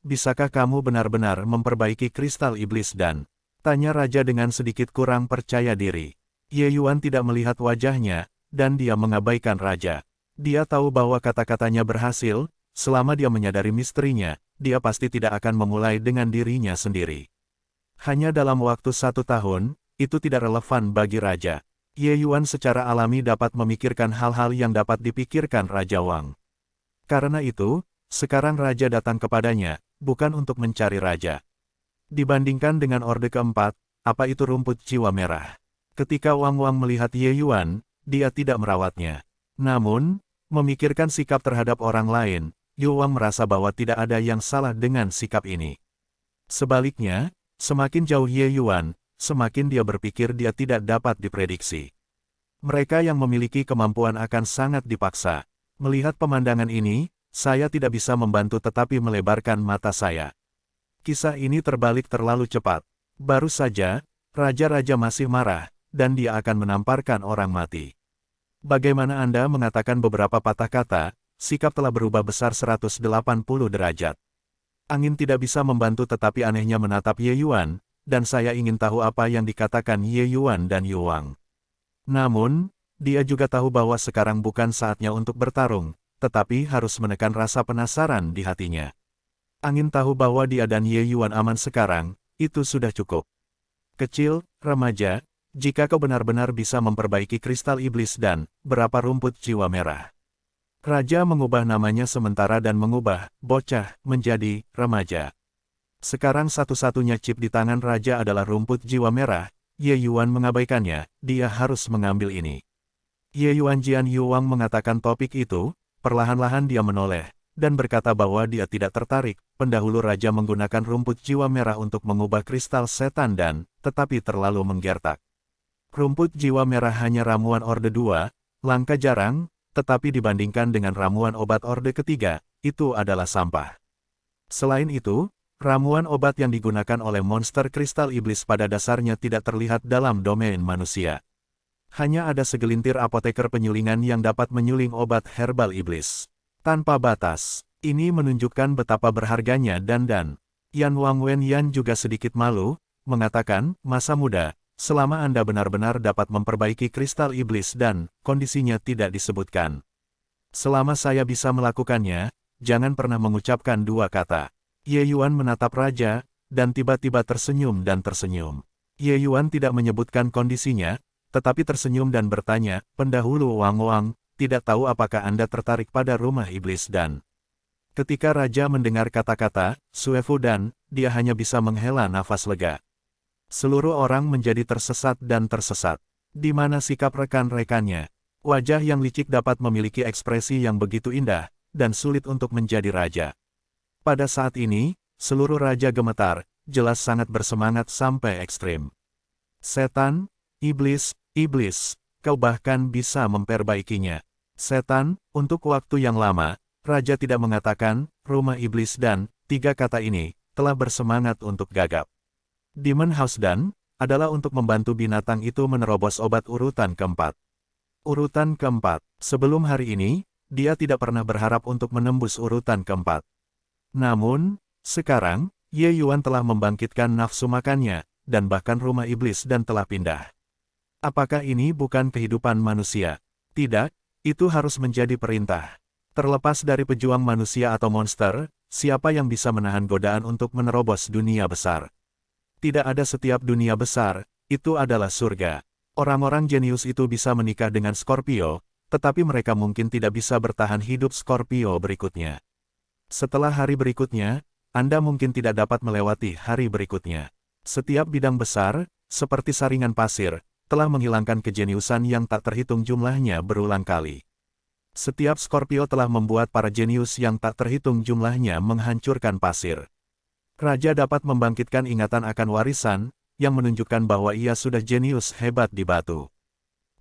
Bisakah kamu benar-benar memperbaiki kristal iblis dan? Tanya raja dengan sedikit kurang percaya diri. Ye Yuan tidak melihat wajahnya, dan dia mengabaikan raja. Dia tahu bahwa kata-katanya berhasil, selama dia menyadari misterinya, dia pasti tidak akan memulai dengan dirinya sendiri. Hanya dalam waktu 1 tahun, itu tidak relevan bagi raja. Ye Yuan secara alami dapat memikirkan hal-hal yang dapat dipikirkan Raja Wang. Karena itu, sekarang raja datang kepadanya, bukan untuk mencari raja. Dibandingkan dengan orde keempat, apa itu rumput jiwa merah? Ketika Wang melihat Ye Yuan, dia tidak merawatnya. Namun, memikirkan sikap terhadap orang lain, Yu Wang merasa bahwa tidak ada yang salah dengan sikap ini. Sebaliknya, semakin jauh Ye Yuan, semakin dia berpikir dia tidak dapat diprediksi. Mereka yang memiliki kemampuan akan sangat dipaksa. Melihat pemandangan ini, saya tidak bisa membantu tetapi melebarkan mata saya. Kisah ini terbalik terlalu cepat. Baru saja, raja-raja masih marah, dan dia akan menamparkan orang mati. Bagaimana Anda mengatakan beberapa patah kata, sikap telah berubah besar 180 derajat. Angin tidak bisa membantu tetapi anehnya menatap Ye Yuan, dan saya ingin tahu apa yang dikatakan Ye Yuan dan Yu Wang. Namun, dia juga tahu bahwa sekarang bukan saatnya untuk bertarung, tetapi harus menekan rasa penasaran di hatinya. Angin tahu bahwa dia dan Ye Yuan aman sekarang, itu sudah cukup. Kecil, remaja, jika kau benar-benar bisa memperbaiki kristal iblis dan berapa rumput jiwa merah. Raja mengubah namanya sementara dan mengubah bocah menjadi remaja. Sekarang satu-satunya chip di tangan raja adalah rumput jiwa merah. Ye Yuan mengabaikannya, dia harus mengambil ini. Ye Yuan Jian Yu Wang mengatakan topik itu, perlahan-lahan dia menoleh, dan berkata bahwa dia tidak tertarik. Pendahulu raja menggunakan rumput jiwa merah untuk mengubah kristal setan dan, tetapi terlalu menggertak. Rumput jiwa merah hanya ramuan orde 2, langka jarang, tetapi dibandingkan dengan ramuan obat orde ketiga, itu adalah sampah. Selain itu, ramuan obat yang digunakan oleh monster kristal iblis pada dasarnya tidak terlihat dalam domain manusia. Hanya ada segelintir apoteker penyulingan yang dapat menyuling obat herbal iblis. Tanpa batas, ini menunjukkan betapa berharganya dan Yan Wang Wenyan juga sedikit malu, mengatakan, masa muda, selama Anda benar-benar dapat memperbaiki kristal iblis dan kondisinya tidak disebutkan. Selama saya bisa melakukannya, jangan pernah mengucapkan 2 kata. Ye Yuan menatap raja, dan tiba-tiba tersenyum dan tersenyum. Ye Yuan tidak menyebutkan kondisinya, tetapi tersenyum dan bertanya, pendahulu Wang, tidak tahu apakah Anda tertarik pada rumah iblis dan... Ketika raja mendengar kata-kata, Suefu dan, dia hanya bisa menghela nafas lega. Seluruh orang menjadi tersesat dan tersesat. Di mana sikap rekan-rekannya? Wajah yang licik dapat memiliki ekspresi yang begitu indah, dan sulit untuk menjadi raja. Pada saat ini, seluruh raja gemetar, jelas sangat bersemangat sampai ekstrim. Setan, iblis, kau bahkan bisa memperbaikinya. Setan, untuk waktu yang lama, raja tidak mengatakan, rumah iblis dan, 3 kata ini, telah bersemangat untuk gagap. Demon House dan, adalah untuk membantu binatang itu menerobos obat urutan keempat. Urutan keempat. Sebelum hari ini, dia tidak pernah berharap untuk menembus urutan keempat. Namun, sekarang, Ye Yuan telah membangkitkan nafsu makannya, dan bahkan rumah iblis dan telah pindah. Apakah ini bukan kehidupan manusia? Tidak, itu harus menjadi perintah. Terlepas dari pejuang manusia atau monster, siapa yang bisa menahan godaan untuk menerobos dunia besar? Tidak ada setiap dunia besar, itu adalah surga. Orang-orang jenius itu bisa menikah dengan Scorpio, tetapi mereka mungkin tidak bisa bertahan hidup Scorpio berikutnya. Setelah hari berikutnya, Anda mungkin tidak dapat melewati hari berikutnya. Setiap bidang besar, seperti saringan pasir, telah menghilangkan kejeniusan yang tak terhitung jumlahnya berulang kali. Setiap Scorpio telah membuat para jenius yang tak terhitung jumlahnya menghancurkan pasir. Raja dapat membangkitkan ingatan akan warisan, yang menunjukkan bahwa ia sudah jenius hebat di batu.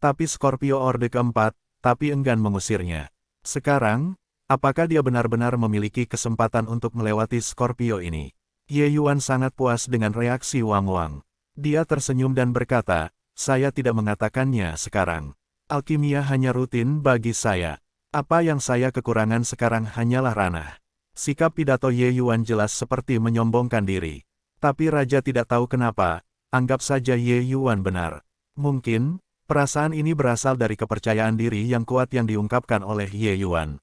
Tapi Scorpio Orde keempat, tapi enggan mengusirnya. Sekarang, apakah dia benar-benar memiliki kesempatan untuk melewati Scorpio ini? Ye Yuan sangat puas dengan reaksi Wang Wang. Dia tersenyum dan berkata, saya tidak mengatakannya sekarang. Alkimia hanya rutin bagi saya. Apa yang saya kekurangan sekarang hanyalah ranah. Sikap pidato Ye Yuan jelas seperti menyombongkan diri. Tapi raja tidak tahu kenapa, anggap saja Ye Yuan benar. Mungkin, perasaan ini berasal dari kepercayaan diri yang kuat yang diungkapkan oleh Ye Yuan.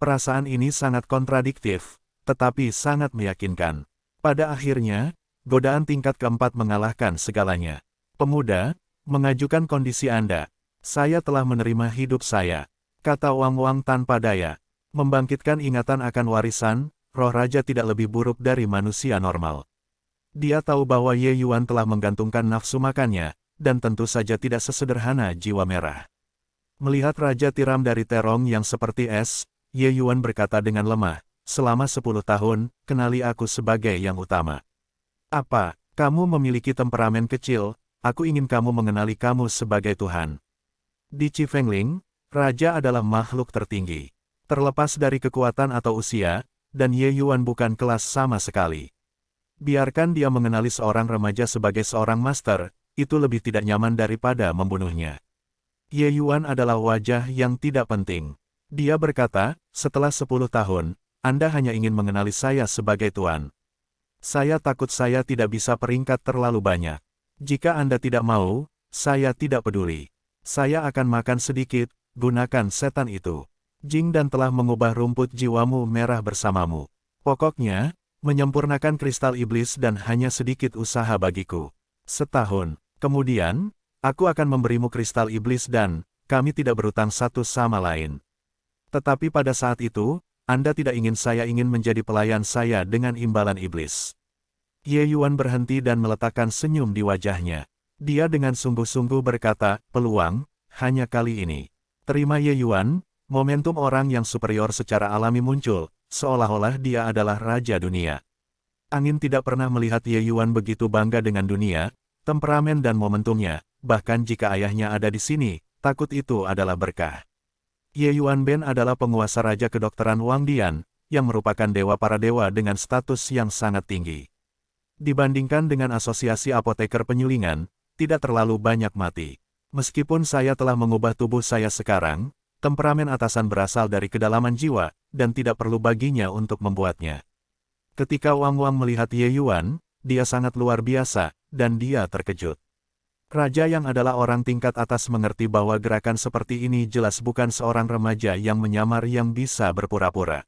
Perasaan ini sangat kontradiktif, tetapi sangat meyakinkan. Pada akhirnya, godaan tingkat keempat mengalahkan segalanya. Pemuda, mengajukan kondisi Anda. Saya telah menerima hidup saya, kata Wang Wang tanpa daya. Membangkitkan ingatan akan warisan, roh raja tidak lebih buruk dari manusia normal. Dia tahu bahwa Ye Yuan telah menggantungkan nafsu makannya, dan tentu saja tidak sesederhana jiwa merah. Melihat raja tiram dari terong yang seperti es, Ye Yuan berkata dengan lemah, selama 10 tahun, kenali aku sebagai yang utama. Apa, kamu memiliki temperamen kecil, aku ingin kamu mengenali kamu sebagai Tuhan. Di Qifengling, raja adalah makhluk tertinggi. Terlepas dari kekuatan atau usia, dan Ye Yuan bukan kelas sama sekali. Biarkan dia mengenali seorang remaja sebagai seorang master, itu lebih tidak nyaman daripada membunuhnya. Ye Yuan adalah wajah yang tidak penting. Dia berkata, setelah 10 tahun, Anda hanya ingin mengenali saya sebagai tuan. Saya takut saya tidak bisa peringkat terlalu banyak. Jika Anda tidak mau, saya tidak peduli. Saya akan makan sedikit, gunakan setan itu. Jing dan telah mengubah rumput jiwamu merah bersamamu. Pokoknya, menyempurnakan kristal iblis dan hanya sedikit usaha bagiku. Setahun kemudian, aku akan memberimu kristal iblis dan, kami tidak berutang satu sama lain. Tetapi pada saat itu, Anda tidak ingin saya ingin menjadi pelayan saya dengan imbalan iblis. Ye Yuan berhenti dan meletakkan senyum di wajahnya. Dia dengan sungguh-sungguh berkata, peluang, hanya kali ini. Terima Ye Yuan, momentum orang yang superior secara alami muncul, seolah-olah dia adalah raja dunia. Angin tidak pernah melihat Ye Yuan begitu bangga dengan dunia, temperamen dan momentumnya, bahkan jika ayahnya ada di sini, takut itu adalah berkah. Ye Yuan Ben adalah penguasa raja kedokteran Wang Dian, yang merupakan dewa para dewa dengan status yang sangat tinggi. Dibandingkan dengan asosiasi apoteker penyulingan, tidak terlalu banyak mati. Meskipun saya telah mengubah tubuh saya sekarang, temperamen atasan berasal dari kedalaman jiwa, dan tidak perlu baginya untuk membuatnya. Ketika Wang Wang melihat Ye Yuan, dia sangat luar biasa, dan dia terkejut. Raja yang adalah orang tingkat atas mengerti bahwa gerakan seperti ini jelas bukan seorang remaja yang menyamar yang bisa berpura-pura.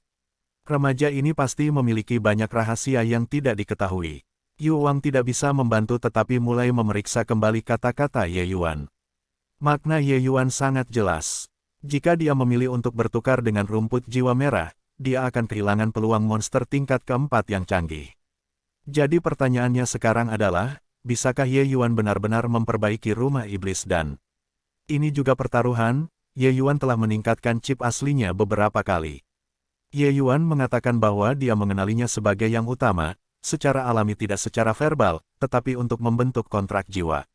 Remaja ini pasti memiliki banyak rahasia yang tidak diketahui. Yu Wang tidak bisa membantu tetapi mulai memeriksa kembali kata-kata Ye Yuan. Makna Ye Yuan sangat jelas. Jika dia memilih untuk bertukar dengan rumput jiwa merah, dia akan kehilangan peluang monster tingkat keempat yang canggih. Jadi pertanyaannya sekarang adalah, bisakah Ye Yuan benar-benar memperbaiki rumah iblis dan... Ini juga pertaruhan, Ye Yuan telah meningkatkan chip aslinya beberapa kali. Ye Yuan mengatakan bahwa dia mengenalinya sebagai yang utama, secara alami tidak secara verbal, tetapi untuk membentuk kontrak jiwa.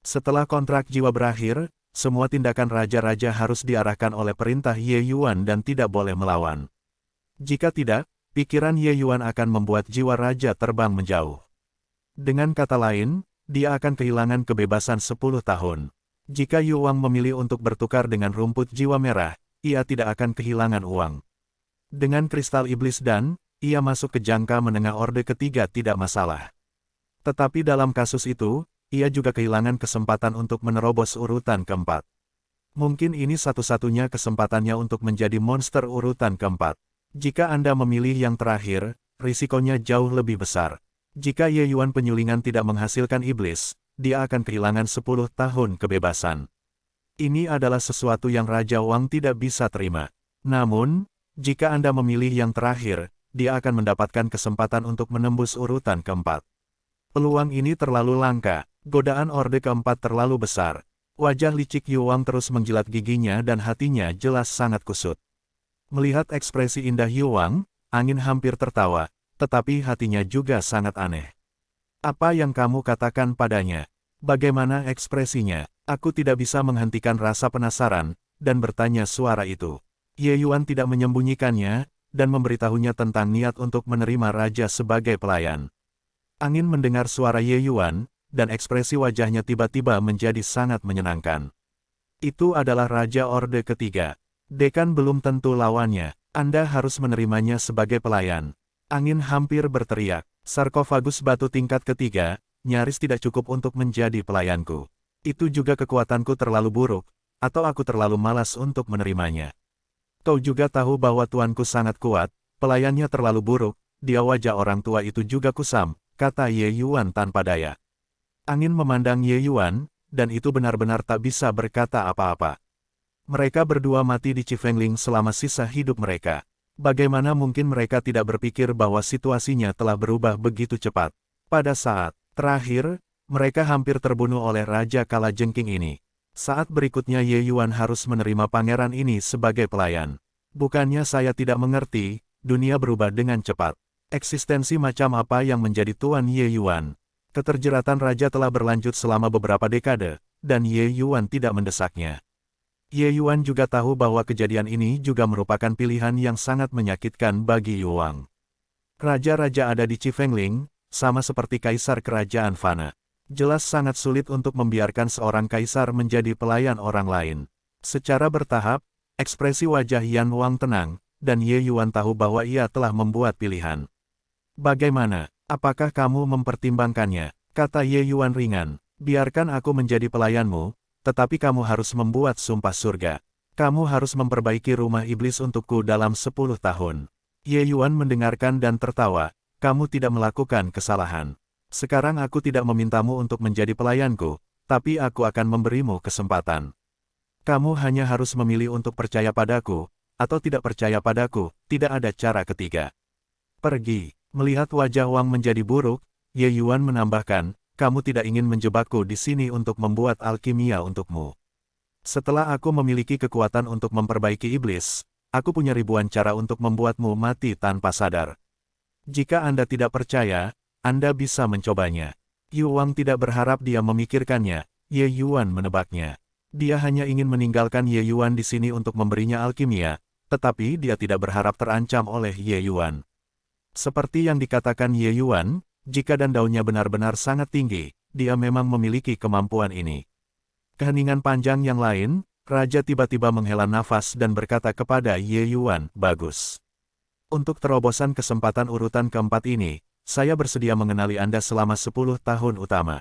Setelah kontrak jiwa berakhir, semua tindakan raja-raja harus diarahkan oleh perintah Ye Yuan dan tidak boleh melawan. Jika tidak, pikiran Ye Yuan akan membuat jiwa raja terbang menjauh. Dengan kata lain, dia akan kehilangan kebebasan 10 tahun. Jika Yuang memilih untuk bertukar dengan rumput jiwa merah, ia tidak akan kehilangan uang. Dengan kristal iblis dan, ia masuk ke jangka menengah Orde Ketiga tidak masalah. Tetapi dalam kasus itu, ia juga kehilangan kesempatan untuk menerobos urutan keempat. Mungkin ini satu-satunya kesempatannya untuk menjadi monster urutan keempat. Jika Anda memilih yang terakhir, risikonya jauh lebih besar. Jika Ye Yuan penyulingan tidak menghasilkan iblis, dia akan kehilangan 10 tahun kebebasan. Ini adalah sesuatu yang Raja Wang tidak bisa terima. Namun, jika Anda memilih yang terakhir, dia akan mendapatkan kesempatan untuk menembus urutan keempat. Peluang ini terlalu langka, godaan Orde Keempat terlalu besar. Wajah licik Yuang terus menjilat giginya dan hatinya jelas sangat kusut. Melihat ekspresi indah Yuang, Angin hampir tertawa, tetapi hatinya juga sangat aneh. Apa yang kamu katakan padanya? Bagaimana ekspresinya? Aku tidak bisa menghentikan rasa penasaran, dan bertanya suara itu. Ye Yuan tidak menyembunyikannya, dan memberitahunya tentang niat untuk menerima raja sebagai pelayan. Angin mendengar suara Ye Yuan, dan ekspresi wajahnya tiba-tiba menjadi sangat menyenangkan. Itu adalah Raja Orde Ketiga. Dekan belum tentu lawannya, Anda harus menerimanya sebagai pelayan. Angin hampir berteriak, sarkofagus batu tingkat ketiga, nyaris tidak cukup untuk menjadi pelayanku. Itu juga kekuatanku terlalu buruk, atau aku terlalu malas untuk menerimanya. Kau juga tahu bahwa tuanku sangat kuat, pelayannya terlalu buruk, dia wajah orang tua itu juga kusam, kata Ye Yuan tanpa daya. Angin memandang Ye Yuan, dan itu benar-benar tak bisa berkata apa-apa. Mereka berdua mati di Chifengling selama sisa hidup mereka. Bagaimana mungkin mereka tidak berpikir bahwa situasinya telah berubah begitu cepat? Pada saat terakhir, mereka hampir terbunuh oleh Raja Kalajengking ini. Saat berikutnya Ye Yuan harus menerima pangeran ini sebagai pelayan. Bukannya saya tidak mengerti, dunia berubah dengan cepat. Eksistensi macam apa yang menjadi tuan Ye Yuan? Keterjeratan raja telah berlanjut selama beberapa dekade, dan Ye Yuan tidak mendesaknya. Ye Yuan juga tahu bahwa kejadian ini juga merupakan pilihan yang sangat menyakitkan bagi Yuang. Raja-raja ada di Chifengling, sama seperti kaisar kerajaan Fana. Jelas sangat sulit untuk membiarkan seorang kaisar menjadi pelayan orang lain. Secara bertahap, ekspresi wajah Yan Wang tenang, dan Ye Yuan tahu bahwa ia telah membuat pilihan. Bagaimana? Apakah kamu mempertimbangkannya? Kata Ye Yuan ringan. Biarkan aku menjadi pelayanmu, tetapi kamu harus membuat sumpah surga. Kamu harus memperbaiki rumah iblis untukku dalam 10 tahun. Ye Yuan mendengarkan dan tertawa. Kamu tidak melakukan kesalahan. Sekarang aku tidak memintamu untuk menjadi pelayanku, tapi aku akan memberimu kesempatan. Kamu hanya harus memilih untuk percaya padaku, atau tidak percaya padaku, tidak ada cara ketiga. Pergi. Melihat wajah Wang menjadi buruk, Ye Yuan menambahkan, kamu tidak ingin menjebakku di sini untuk membuat alkimia untukmu. Setelah aku memiliki kekuatan untuk memperbaiki iblis, aku punya ribuan cara untuk membuatmu mati tanpa sadar. Jika Anda tidak percaya, Anda bisa mencobanya. Yu Wang tidak berharap dia memikirkannya, Ye Yuan menebaknya. Dia hanya ingin meninggalkan Ye Yuan di sini untuk memberinya alkimia, tetapi dia tidak berharap terancam oleh Ye Yuan. Seperti yang dikatakan Ye Yuan, jika dan daunnya benar-benar sangat tinggi, dia memang memiliki kemampuan ini. Keheningan panjang yang lain, Raja tiba-tiba menghela nafas dan berkata kepada Ye Yuan, bagus. Untuk terobosan kesempatan urutan keempat ini, saya bersedia mengenali Anda selama 10 tahun utama.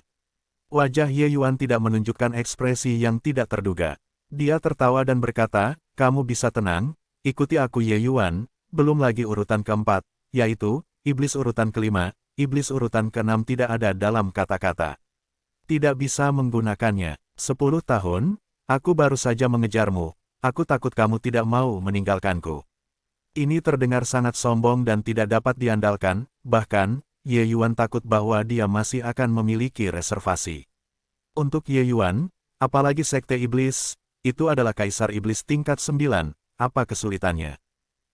Wajah Ye Yuan tidak menunjukkan ekspresi yang tidak terduga. Dia tertawa dan berkata, kamu bisa tenang, ikuti aku Ye Yuan, belum lagi urutan keempat, yaitu, iblis urutan kelima, iblis urutan keenam tidak ada dalam kata-kata. Tidak bisa menggunakannya. 10 tahun, aku baru saja mengejarmu, aku takut kamu tidak mau meninggalkanku. Ini terdengar sangat sombong dan tidak dapat diandalkan, bahkan, Ye Yuan takut bahwa dia masih akan memiliki reservasi. Untuk Ye Yuan, apalagi sekte iblis, itu adalah kaisar iblis tingkat 9, apa kesulitannya?